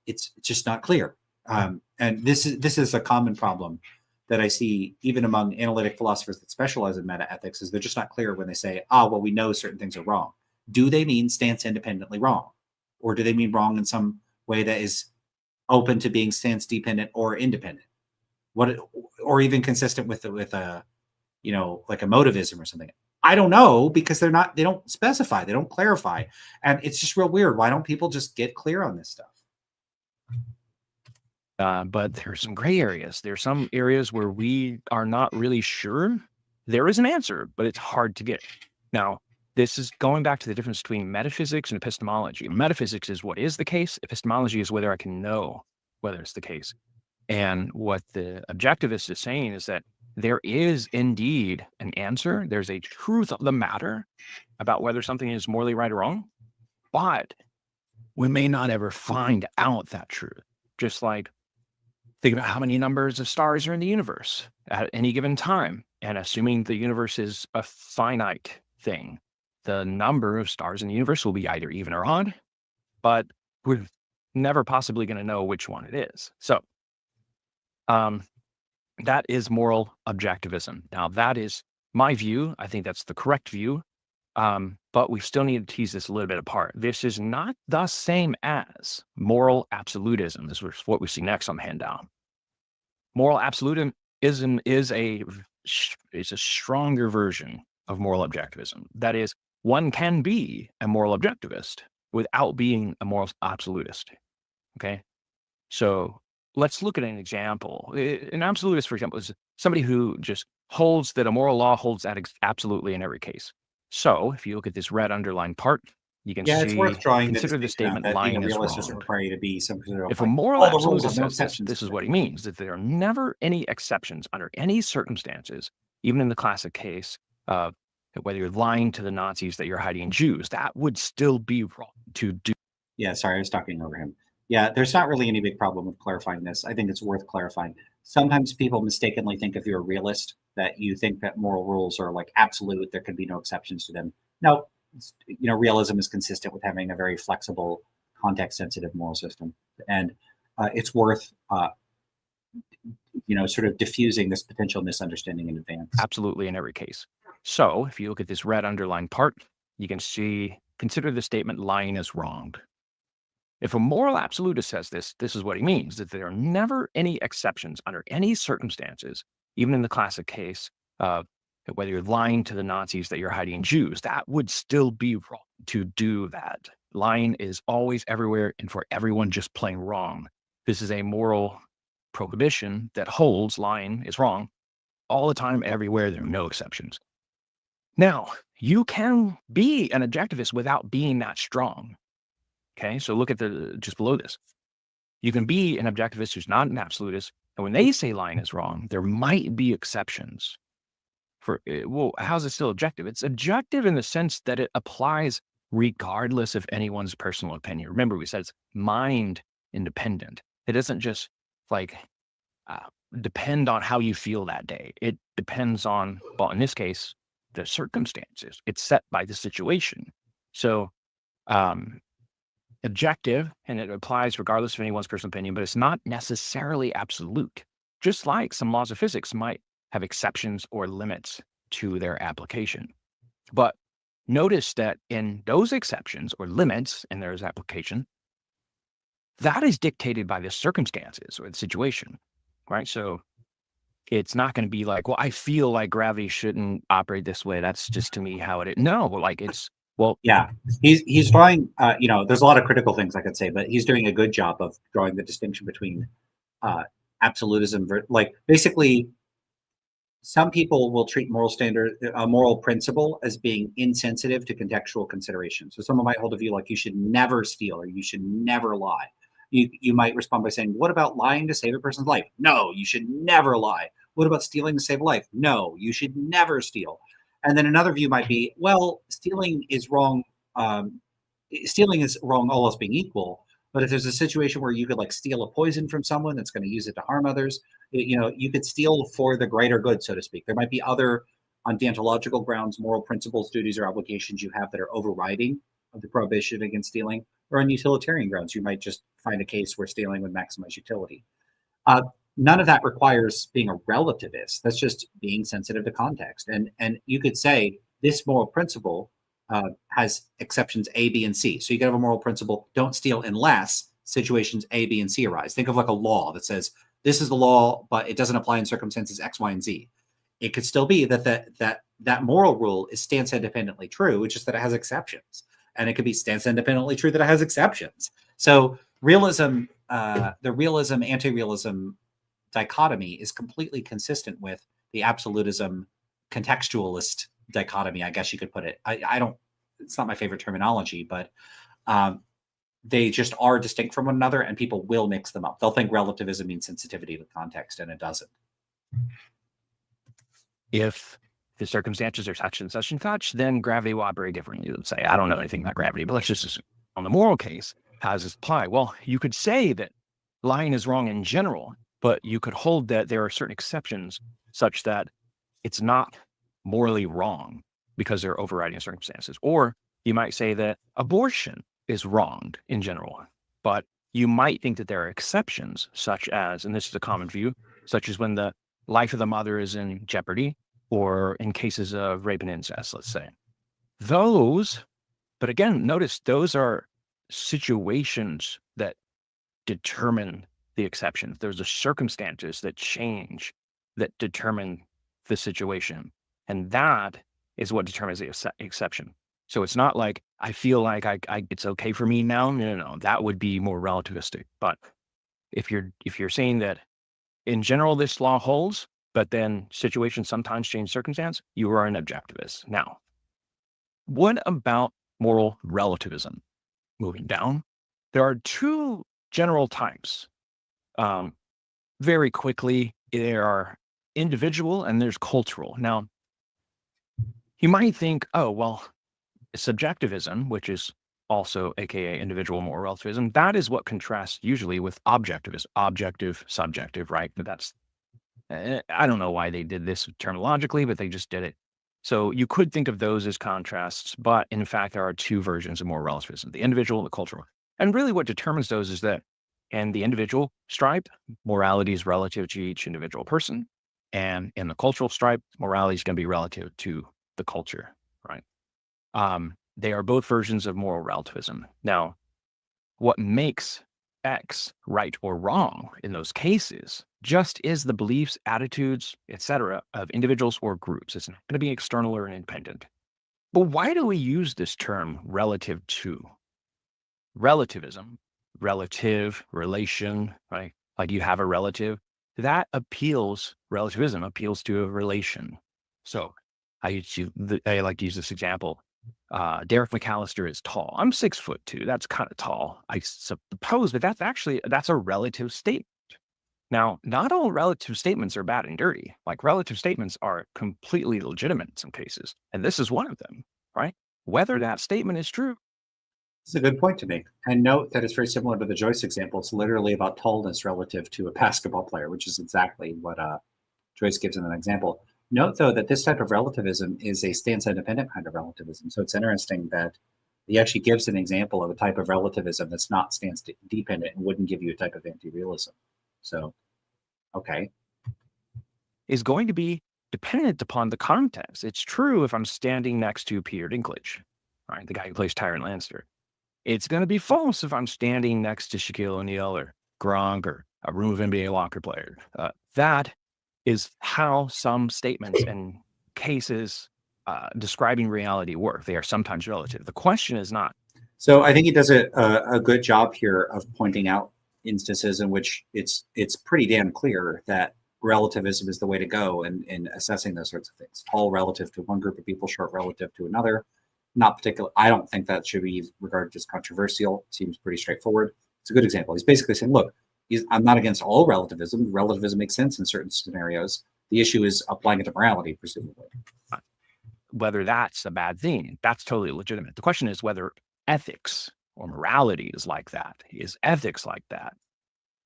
[SPEAKER 1] It's just not clear. And this is a common problem that I see even among analytic philosophers that specialize in metaethics, is they're just not clear when they say, well, we know certain things are wrong. Do they mean stance independently wrong? Or do they mean wrong in some way that is open to being stance dependent or independent? Or even consistent with a like emotivism or something? I don't know, because they don't specify, they don't clarify, and it's just real weird. Why don't people just get clear on this stuff?
[SPEAKER 2] but there's some gray areas. There's some areas where we are not really sure. There is an answer, but it's hard to get. Now, this is going back to the difference between metaphysics and epistemology. Metaphysics is what is the case. Epistemology is whether I can know whether it's the case. And what the objectivist is saying is that there is indeed an answer. There's a truth of the matter about whether something is morally right or wrong, but we may not ever find out that truth. Just like think about how many numbers of stars are in the universe at any given time. And assuming the universe is a finite thing, the number of stars in the universe will be either even or odd, but we're never possibly going to know which one it is. So that is moral objectivism. Now, that is my view. I think that's the correct view. But we still need to tease this a little bit apart. This is not the same as moral absolutism. This is what we see next on the handout. Moral absolutism is a stronger version of moral objectivism. That is, one can be a moral objectivist without being a moral absolutist. Okay, so let's look at an example. An absolutist, for example, is somebody who just holds that a moral law holds that absolutely in every case. So if you look at this red underlined part, you can
[SPEAKER 1] Yeah, it's
[SPEAKER 2] see,
[SPEAKER 1] worth drawing the
[SPEAKER 2] consider the
[SPEAKER 1] distinction out
[SPEAKER 2] statement
[SPEAKER 1] that
[SPEAKER 2] lying is
[SPEAKER 1] realist doesn't
[SPEAKER 2] wrong.
[SPEAKER 1] require you to be some sort of
[SPEAKER 2] If a
[SPEAKER 1] like
[SPEAKER 2] moral
[SPEAKER 1] all the rules
[SPEAKER 2] absolutist
[SPEAKER 1] have no
[SPEAKER 2] says this,
[SPEAKER 1] exceptions.
[SPEAKER 2] this is what he means, that there are never any exceptions under any circumstances, even in the classic case of whether you're lying to the Nazis that you're hiding Jews, that would still be wrong to do.
[SPEAKER 1] Yeah, sorry, I was talking over him. Yeah, there's not really any big problem with clarifying this. I think it's worth clarifying. Sometimes people mistakenly think if you're a realist that you think that moral rules are like absolute, there could be no exceptions to them. No, realism is consistent with having a very flexible, context-sensitive moral system, and it's worth sort of diffusing this potential misunderstanding in advance.
[SPEAKER 2] Absolutely in every case. So if you look at this red underlined part, you can see, consider the statement lying is wrong. If a moral absolutist says this, this is what he means, that there are never any exceptions under any circumstances, even in the classic case of whether you're lying to the Nazis that you're hiding Jews, that would still be wrong to do that. Lying is always everywhere and for everyone just plain wrong. This is a moral prohibition that holds lying is wrong all the time, everywhere. There are no exceptions. Now, you can be an objectivist without being that strong. Okay, so look at just below this. You can be an objectivist who's not an absolutist, and when they say lying is wrong, there might be exceptions. Well, how's it still objective? It's objective in the sense that it applies regardless of anyone's personal opinion. Remember, we said it's mind independent. It isn't just like depend on how you feel that day. It depends on, well, in this case, the circumstances. It's set by the situation. So, um, objective, and it applies regardless of anyone's personal opinion, but it's not necessarily absolute. Just like some laws of physics might have exceptions or limits to their application. But notice that in those exceptions or limits in their application, that is dictated by the circumstances or the situation, right? So it's not going to be like, well, I feel like gravity shouldn't operate this way. That's just to me how it is. No, like it's, well,
[SPEAKER 1] Yeah, he's drawing. There's a lot of critical things I could say, but he's doing a good job of drawing the distinction between absolutism, like basically some people will treat a moral principle as being insensitive to contextual consideration. So someone might hold a view like you should never steal or you should never lie. You might respond by saying, "What about lying to save a person's life?" No, you should never lie. What about stealing to save a life? No, you should never steal. And then another view might be, well, stealing is wrong. Stealing is wrong, all else being equal. But if there's a situation where you could like steal a poison from someone that's going to use it to harm others, you could steal for the greater good, so to speak. There might be other on deontological grounds, moral principles, duties, or obligations you have that are overriding of the prohibition against stealing, or on utilitarian grounds, you might just find a case where stealing would maximize utility. Uh, None of that requires being a relativist. That's just being sensitive to context. And you could say this moral principle has exceptions A, B, and C. So you could have a moral principle: don't steal unless situations A, B, and C arise. Think of like a law that says this is the law, but it doesn't apply in circumstances X, Y, and Z. It could still be that moral rule stands independently true. It's just that it has exceptions, and it could be stands independently true that it has exceptions. So realism, the realism anti-realism dichotomy is completely consistent with the absolutism contextualist dichotomy, I guess you could put it. I don't, it's not my favorite terminology, but um, they just are distinct from one another and people will mix them up. They'll think relativism means sensitivity to context and it doesn't.
[SPEAKER 2] if the circumstances are such and such and such, then gravity will operate differently. Let's say, I don't know anything about gravity, but let's just assume on the moral case, how does this apply? Well, you could say that lying is wrong in general, but you could hold that there are certain exceptions such that it's not morally wrong because there are overriding circumstances. Or you might say that abortion is wronged in general, but you might think that there are exceptions, such as, and this is a common view, such as when the life of the mother is in jeopardy, or in cases of rape and incest, let's say. Those, but again, notice those are situations that determine the exceptions. There's the circumstances that change that determine the situation. And that is what determines the exception. So it's not like I feel like it's okay for me now. No. That would be more relativistic. But if you're saying that in general this law holds, but then situations sometimes change circumstance, you are an objectivist. Now, what about moral relativism? Moving down, there are two general types. Um, Very quickly, there are individual and there's cultural. Now, you might think, oh, well, subjectivism, which is also AKA individual moral relativism, that is what contrasts usually with objectivism, objective, subjective, right? But that's, I don't know why they did this terminologically, but they just did it. So you could think of those as contrasts, but in fact, there are two versions of moral relativism, the individual and the cultural. And really what determines those is that in the individual stripe, morality is relative to each individual person. And in the cultural stripe, morality is going to be relative to the culture, right? They are both versions of moral relativism. Now, what makes X right or wrong in those cases just is the beliefs, attitudes, etc. of individuals or groups. It's not going to be external or independent. But why do we use this term relative to? Relativism, relative, relation, right? Like you have a relative. Relativism appeals to a relation. So I like to use this example. Derek McAllister is tall. I'm 6'2". That's kind of tall, I suppose, but that's a relative statement. Now, not all relative statements are bad and dirty. Like relative statements are completely legitimate in some cases, and this is one of them, right? Whether that statement is true
[SPEAKER 1] It's a good point to make. And note that it's very similar to the Joyce example. It's literally about tallness relative to a basketball player, which is exactly what Joyce gives in an example. Note, though, that this type of relativism is a stance-independent kind of relativism. So it's interesting that he actually gives an example of a type of relativism that's not stance-dependent and wouldn't give you a type of anti-realism. So, okay.
[SPEAKER 2] Is going to be dependent upon the context. It's true if I'm standing next to Peter Dinklage, right? The guy who plays Tyrant Lannister. It's going to be false if I'm standing next to Shaquille O'Neal or Gronk or a room of NBA locker player. That is how some statements and cases describing reality work. They are sometimes relative. The question is not.
[SPEAKER 1] So I think he does a good job here of pointing out instances in which it's pretty damn clear that relativism is the way to go in assessing those sorts of things. Tall relative to one group of people, short relative to another. Not particular. I don't think that should be regarded as controversial. It seems pretty straightforward. It's a good example. He's basically saying, look, I'm not against all relativism. Relativism makes sense in certain scenarios. The issue is applying it to morality, presumably.
[SPEAKER 2] Whether that's a bad thing, that's totally legitimate. The question is whether ethics or morality is like that. Is ethics like that?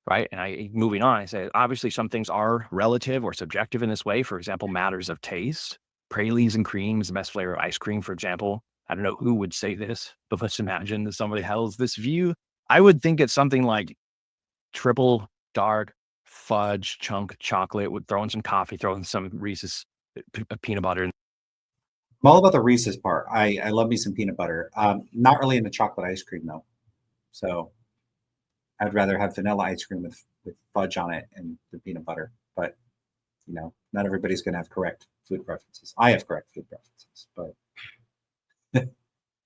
[SPEAKER 2] Right? And moving on, I say, obviously some things are relative or subjective in this way. For example, matters of taste. Pralines and cream is the best flavor of ice cream, for example. I don't know who would say this, but let's imagine that somebody holds this view. I would think it's something like triple dark fudge chunk chocolate with throw in some coffee, throw in some Reese's peanut butter.
[SPEAKER 1] I'm all about the Reese's part. I love me some peanut butter. Not really into chocolate ice cream though. So I'd rather have vanilla ice cream with fudge on it and the peanut butter. But you know, not everybody's going to have correct food preferences. I have correct food preferences, but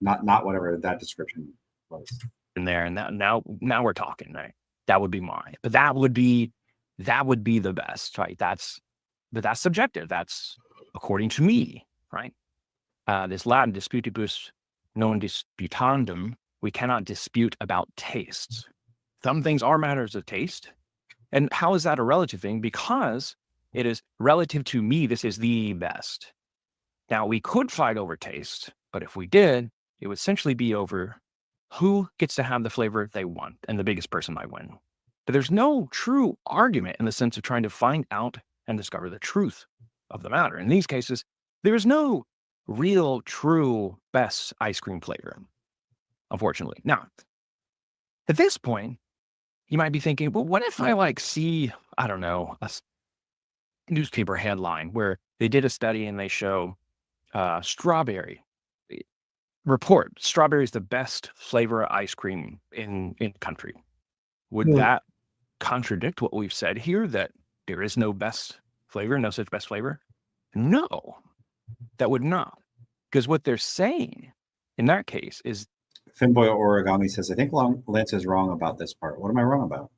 [SPEAKER 1] not whatever that description was.
[SPEAKER 2] In there, and now we're talking, right? That would be mine, but that would be the best, right? That's subjective. That's according to me, right? This Latin disputibus non disputandum. We cannot dispute about tastes. Some things are matters of taste, and how is that a relative thing? Because it is relative to me. This is the best. Now we could fight over taste, but if we did, it would essentially be over who gets to have the flavor they want, and the biggest person might win. But there's no true argument in the sense of trying to find out and discover the truth of the matter. In these cases, there's no real, true, best ice cream flavor, unfortunately. Now, at this point, you might be thinking, well, what if I see, I don't know, a newspaper headline where they did a study and they show strawberry. Report, strawberry is the best flavor of ice cream in the country. Would that contradict what we've said here, that there is no best flavor, no such best flavor? No, that would not. Because what they're saying in that case is...
[SPEAKER 1] Finboy Origami says, I think Lance is wrong about this part. What am I wrong about?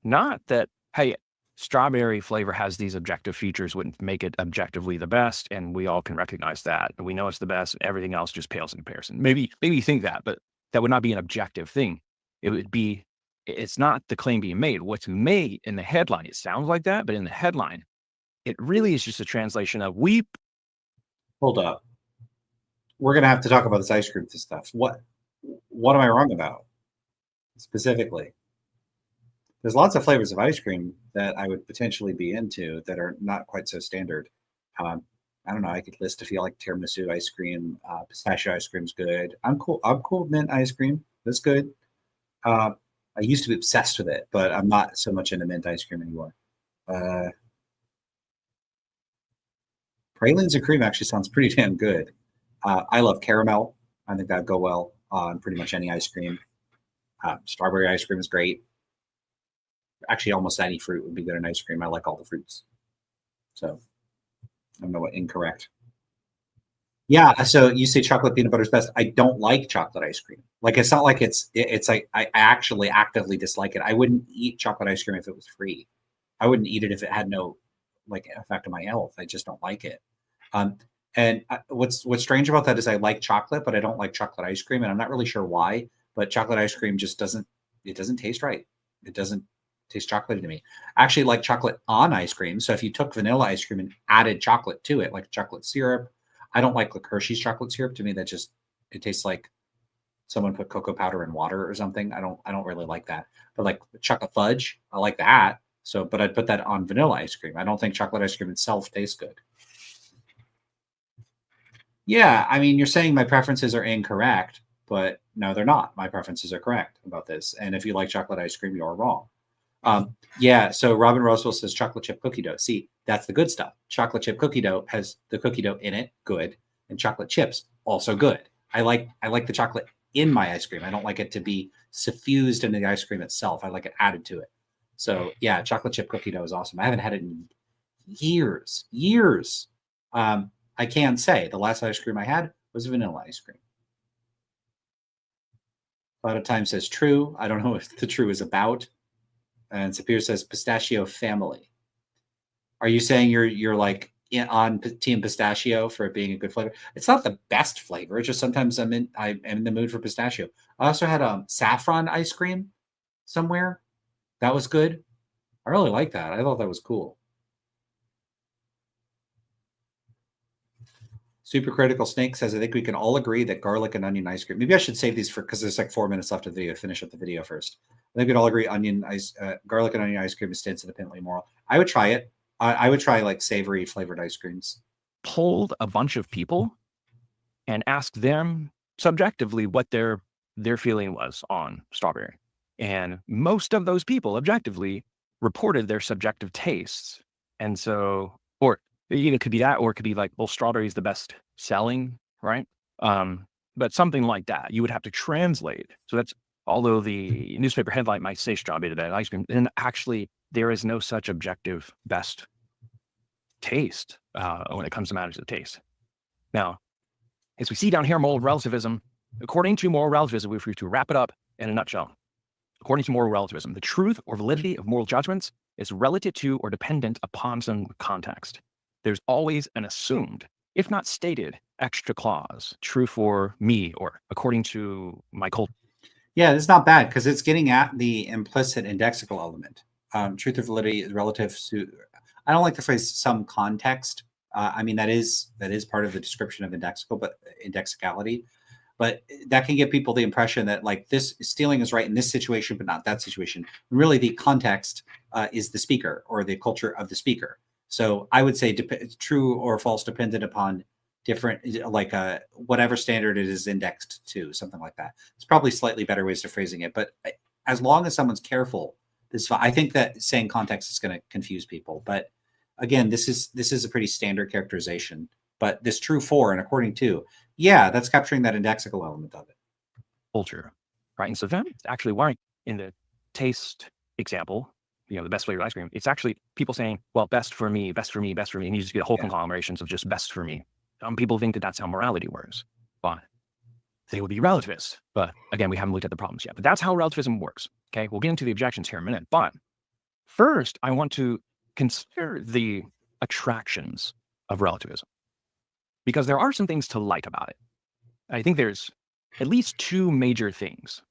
[SPEAKER 2] Not that, hey, strawberry flavor has these objective features wouldn't make it objectively the best, and we all can recognize that. We know it's the best, and everything else just pales in comparison. Maybe you think that, but that would not be an objective thing. It would be, it's not the claim being made. What's made in the headline, it sounds like that, but in the headline, it really is just a translation of
[SPEAKER 1] Hold up. We're going to have to talk about this ice cream stuff. What am I wrong about specifically? There's lots of flavors of ice cream that I would potentially be into that are not quite so standard. I don't know. I could list a few like tiramisu ice cream, pistachio ice cream's good. I'm cool with mint ice cream. That's good. I used to be obsessed with it, but I'm not so much into mint ice cream anymore. Pralines and cream actually sounds pretty damn good. I love caramel. I think that'd go well on pretty much any ice cream. Strawberry ice cream is great. Actually, almost any fruit would be good in ice cream. I like all the fruits. So I don't know what incorrect. Yeah, so you say chocolate peanut butter is best. I don't like chocolate ice cream. Like, it's not like it's like I actually actively dislike it. I wouldn't eat chocolate ice cream if it was free. I wouldn't eat it if it had no effect on my health. I just don't like it. And what's strange about that is I like chocolate, but I don't like chocolate ice cream, and I'm not really sure why. But chocolate ice cream just doesn't taste right. It doesn't taste chocolatey to me. I actually like chocolate on ice cream. So if you took vanilla ice cream and added chocolate to it, like chocolate syrup, I don't like Hershey's chocolate syrup. To me, it tastes like someone put cocoa powder in water or something. I don't really like that. But like chocolate fudge, I like that. So, but I'd put that on vanilla ice cream. I don't think chocolate ice cream itself tastes good. Yeah, I mean, you're saying my preferences are incorrect, but no, they're not. My preferences are correct about this. And if you like chocolate ice cream, you're wrong. Yeah, so Robin Roswell says chocolate chip cookie dough. See, that's the good stuff. Chocolate chip cookie dough has the cookie dough in it, good, and chocolate chips also good. I like the chocolate in my ice cream. I don't like it to be suffused into the ice cream itself. I like it added to it. So yeah, chocolate chip cookie dough is awesome. I haven't had it in years. I can say the last ice cream I had was vanilla ice cream. A lot of times says true. I don't know what the true is about. And Sapir says pistachio family. Are you saying you're like on team pistachio for it being a good flavor? It's not the best flavor. It's just sometimes I'm in the mood for pistachio. I also had saffron ice cream somewhere. That was good. I really like that. I thought that was cool. Supercritical Snake says, I think we can all agree that garlic and onion ice cream. Maybe I should save these for because there's like 4 minutes left of the video. Finish up the video first. I think we'd all agree garlic and onion ice cream is independently moral. I would try it. I would try like savory flavored ice creams.
[SPEAKER 2] Polled a bunch of people and asked them subjectively what their feeling was on strawberry. And most of those people objectively reported their subjective tastes. And so, or it could be that, or it could be like, well, strawberry is the best selling, right? But something like that, you would have to translate. So that's, although the newspaper headline might say strawberry the best ice cream, then actually there is no such objective best taste when it comes to matters of taste. Now, as we see down here, moral relativism, according to moral relativism, if we were to wrap it up in a nutshell, according to moral relativism, the truth or validity of moral judgments is relative to or dependent upon some context. There's always an assumed, if not stated, extra clause, true for me or according to my culture.
[SPEAKER 1] Yeah, it's not bad because it's getting at the implicit indexical element. Truth or validity is relative to. I don't like the phrase "some context." I mean that is part of the description of indexicality, but that can give people the impression that like this stealing is right in this situation, but not that situation. Really, the context is the speaker or the culture of the speaker. So I would say true or false dependent upon different, like whatever standard it is indexed to, something like that. It's probably slightly better ways to phrasing it, but as long as someone's careful, I think that saying context is going to confuse people. But again, this is a pretty standard characterization. But this true for and according to, yeah, that's capturing that indexical element of it.
[SPEAKER 2] Culture, right? And so then actually why in the taste example, the best flavored ice cream, it's actually people saying, well, best for me, best for me, best for me. And you just get whole conglomerations of just best for me. Some people think that that's how morality works, but they would be relativists. But again, we haven't looked at the problems yet. But that's how relativism works. Okay, we'll get into the objections here in a minute. But first, I want to consider the attractions of relativism because there are some things to like about it. I think there's at least two major things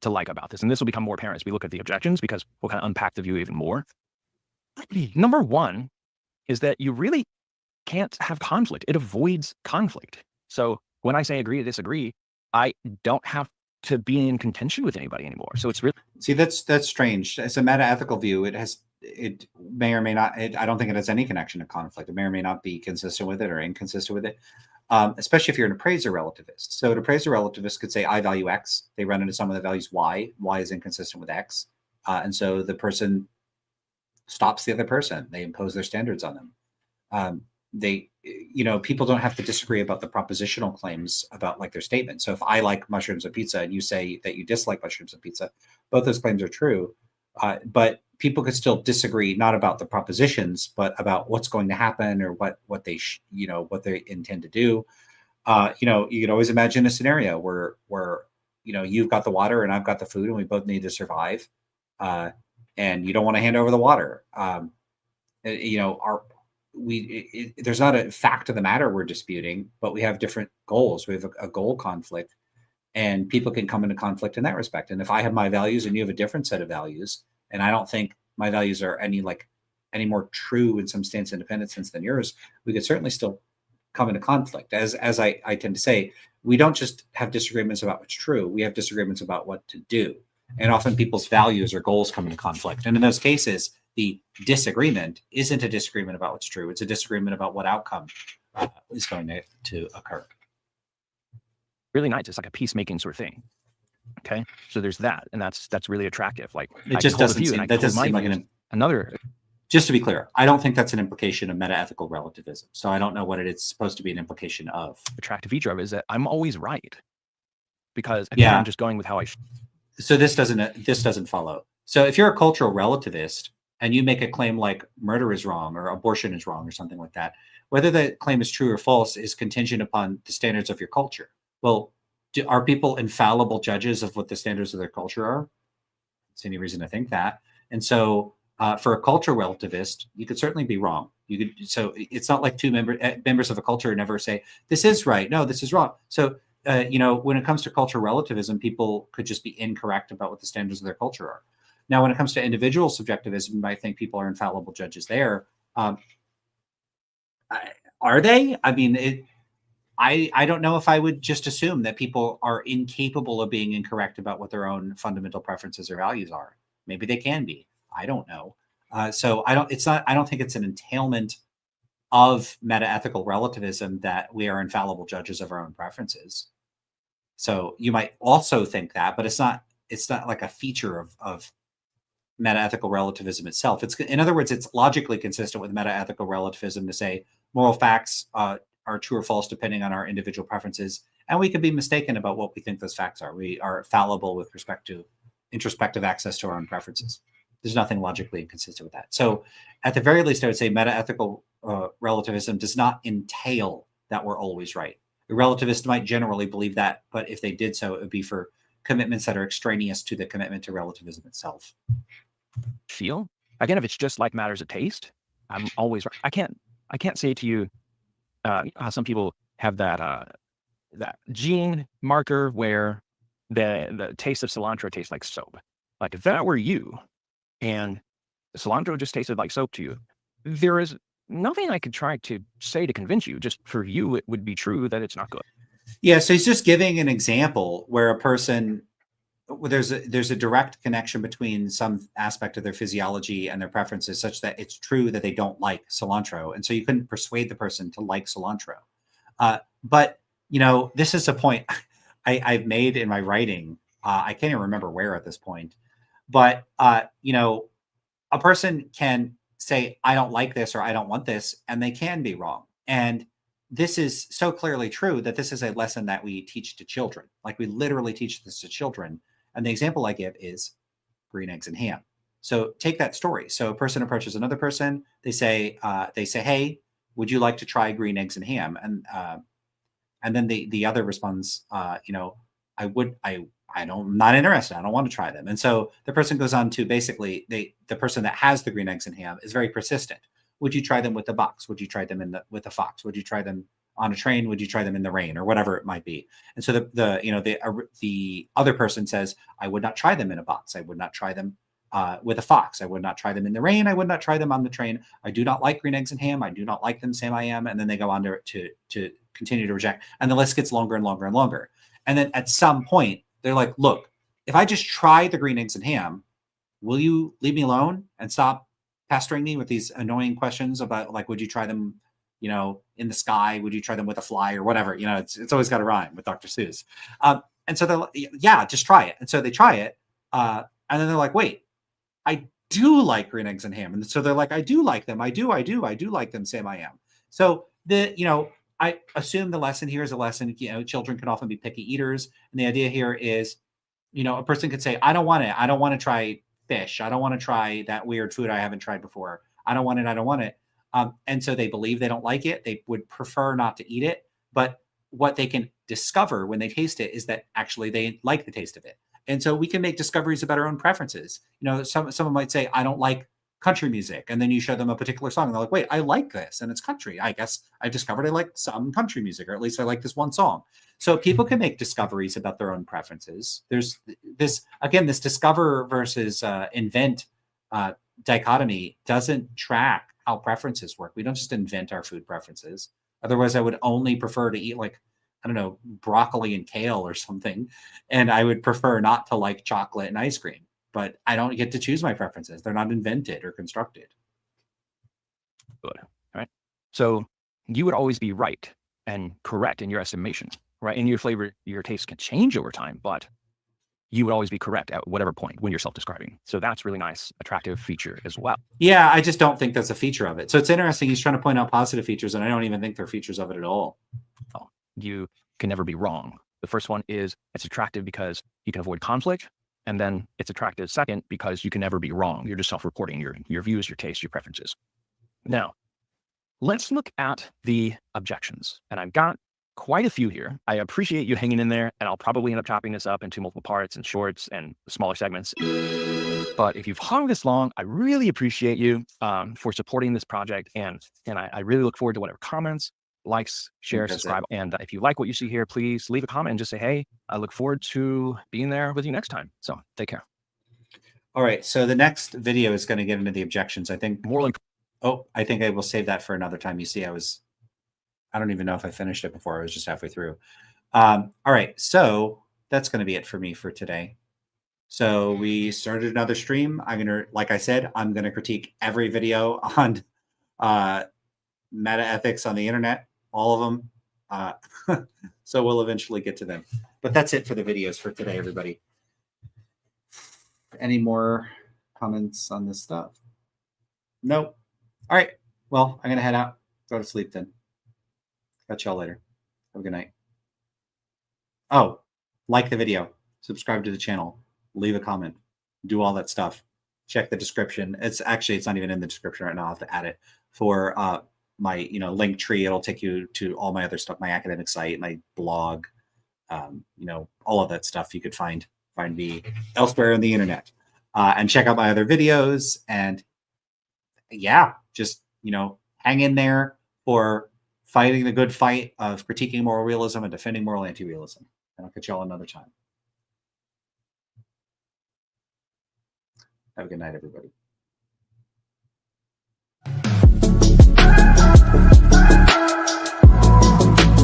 [SPEAKER 2] to like about this. And this will become more apparent as we look at the objections because we'll kind of unpack the view even more. Number one is that you really can't have conflict. It avoids conflict. So when I say agree to disagree, I don't have to be in contention with anybody anymore. So it's really
[SPEAKER 1] that's strange. It's a metaethical view. It may or may not. I don't think it has any connection to conflict. It may or may not be consistent with it or inconsistent with it. Especially if you're an appraiser relativist. So an appraiser relativist could say I value X. They run into someone that values Y. Y is inconsistent with X, and so the person stops the other person. They impose their standards on them. People don't have to disagree about the propositional claims about like their statement. So if I like mushrooms and pizza and you say that you dislike mushrooms and pizza, both those claims are true. But people could still disagree, not about the propositions, but about what's going to happen or what they what they intend to do. You could always imagine a scenario where you've got the water and I've got the food and we both need to survive, and you don't want to hand over the water. There's not a fact of the matter we're disputing, but we have different goals. We have a goal conflict, and people can come into conflict in that respect. And if I have my values and you have a different set of values, and I don't think my values are any more true in some stance independent sense than yours, we could certainly still come into conflict. As I tend to say, we don't just have disagreements about what's true, we have disagreements about what to do. And often people's values or goals come into conflict. And in those cases, the disagreement isn't a disagreement about what's true, it's a disagreement about what outcome is going to occur.
[SPEAKER 2] Really nice. It's like a peacemaking sort of thing. Okay, so there's that, and that's really attractive. Like
[SPEAKER 1] It
[SPEAKER 2] I
[SPEAKER 1] just
[SPEAKER 2] can hold a
[SPEAKER 1] doesn't
[SPEAKER 2] view, and
[SPEAKER 1] seem
[SPEAKER 2] I
[SPEAKER 1] that
[SPEAKER 2] can hold
[SPEAKER 1] doesn't
[SPEAKER 2] my
[SPEAKER 1] seem like
[SPEAKER 2] views.
[SPEAKER 1] an
[SPEAKER 2] Another
[SPEAKER 1] just to be clear, I don't think that's an implication of metaethical relativism. So I don't know what it's supposed to be an implication of.
[SPEAKER 2] attractive feature of it is that I'm always right, because again,
[SPEAKER 1] Yeah.
[SPEAKER 2] I'm just going with how I.
[SPEAKER 1] So this doesn't follow. So if you're a cultural relativist and you make a claim like murder is wrong or abortion is wrong or something like that, whether the claim is true or false is contingent upon the standards of your culture. Well, are people infallible judges of what the standards of their culture are? There's any reason to think that. And so for a cultural relativist, you could certainly be wrong. You could, so it's not like two members of a culture never say this is right, no, this is wrong. So when it comes to cultural relativism, people could just be incorrect about what the standards of their culture are. Now, when it comes to individual subjectivism, I think people are infallible judges there. Are they? I mean, I don't know if I would just assume that people are incapable of being incorrect about what their own fundamental preferences or values are. Maybe they can be. I don't know. So I don't. It's not. I don't think it's an entailment of metaethical relativism that we are infallible judges of our own preferences. So you might also think that, but it's not. It's not like a feature of metaethical relativism itself. It's, in other words, it's logically consistent with metaethical relativism to say moral facts are true or false depending on our individual preferences, and we can be mistaken about what we think those facts are. We are fallible with respect to introspective access to our own preferences. There's nothing logically inconsistent with that. So, at the very least, I would say metaethical relativism does not entail that we're always right. The relativist might generally believe that, but if they did so, it would be for commitments that are extraneous to the commitment to relativism itself.
[SPEAKER 2] Feel again, if it's just like matters of taste, I'm always right. I can't say to you, how some people have that gene marker where the taste of cilantro tastes like soap. Like if that were you, and cilantro just tasted like soap to you, there is nothing I could try to say to convince you. Just for you, it would be true that it's not good.
[SPEAKER 1] Yeah, so he's just giving an example where a person, there's a direct connection between some aspect of their physiology and their preferences, such that it's true that they don't like cilantro, and so you couldn't persuade the person to like cilantro. But this is a point I've made in my writing. I can't even remember where at this point, but a person can say I don't like this or I don't want this, and they can be wrong. And this is so clearly true that this is a lesson that we teach to children. Like we literally teach this to children. And the example I give is green eggs and ham. So take that story. So a person approaches another person. They say, "Hey, would you like to try green eggs and ham?" And then the other responds, "I would. I don't. I'm not interested. I don't want to try them." And so the person goes on to basically the person that has the green eggs and ham is very persistent. Would you try them with the box? Would you try them with the fox? Would you try them on a train? Would you try them in the rain or whatever it might be? And so the other person says, I would not try them in a box. I would not try them with a fox. I would not try them in the rain. I would not try them on the train. I do not like green eggs and ham. I do not like them. Sam I am. And then they go on to continue to reject. And the list gets longer and longer and longer. And then at some point, they're like, look, if I just try the green eggs and ham, will you leave me alone and stop pestering me with these annoying questions about, like, would you try them, in the sky? Would you try them with a fly or whatever? It's always got to rhyme with Dr. Seuss. And so they're like, yeah, just try it. And so they try it. And then they're like, wait, I do like green eggs and ham. And so they're like, I do like them. I do like them. Sam I am. So I assume the lesson here is a lesson, children can often be picky eaters. And the idea here is, a person could say, I don't want it. I don't want to try fish. I don't want to try that weird food I haven't tried before. I don't want it. I don't want it. And so they believe they don't like it. They would prefer not to eat it. But what they can discover when they taste it is that actually they like the taste of it. And so we can make discoveries about our own preferences. Someone might say, I don't like country music. And then you show them a particular song and they're like, wait, I like this. And it's country. I guess I discovered I like some country music, or at least I like this one song. So people can make discoveries about their own preferences. There's this discover versus invent dichotomy doesn't track how preferences work. We don't just invent our food preferences. Otherwise, I would only prefer to eat like, I don't know, broccoli and kale or something. And I would prefer not to like chocolate and ice cream. But I don't get to choose my preferences. They're not invented or constructed.
[SPEAKER 2] Good. Right. So you would always be right and correct in your estimation, right? And your flavor, your taste can change over time, but you would always be correct at whatever point when you're self-describing. So that's really nice, attractive feature as well.
[SPEAKER 1] Yeah, I just don't think that's a feature of it. So it's interesting. He's trying to point out positive features, and I don't even think they're features of it at all.
[SPEAKER 2] Oh, you can never be wrong. The first one is it's attractive because you can avoid conflict. And then it's attractive second because you can never be wrong. You're just self-reporting your views, your tastes, your preferences. Now, let's look at the objections. And I've got quite a few here. I appreciate you hanging in there, and I'll probably end up chopping this up into multiple parts and shorts and smaller segments. But if you've hung this long, I really appreciate you for supporting this project. And I really look forward to whatever comments, likes, share, subscribe. And if you like what you see here, please leave a comment and just say, hey, I look forward to being there with you next time. So take care.
[SPEAKER 1] All right. So the next video is going to get into the objections. I think.
[SPEAKER 2] More link.
[SPEAKER 1] Oh, I think I will save that for another time. You see, I don't even know if I finished it before. I was just halfway through. All right. So that's going to be it for me for today. So we started another stream. Like I said, I'm going to critique every video on metaethics on the internet, all of them. So we'll eventually get to them. But that's it for the videos for today, everybody. Any more comments on this stuff? Nope. All right. Well, I'm going to head out. Go to sleep then. Catch y'all later. Have a good night. Oh, like the video, subscribe to the channel, leave a comment, do all that stuff. Check the description. It's not even in the description right now. I'll have to add it for my link tree. It'll take you to all my other stuff, my academic site, my blog, all of that stuff you could find me elsewhere on the internet. And check out my other videos. And yeah, just hang in there for fighting the good fight of critiquing moral realism and defending moral anti-realism. And I'll catch y'all another time. Have a good night, everybody.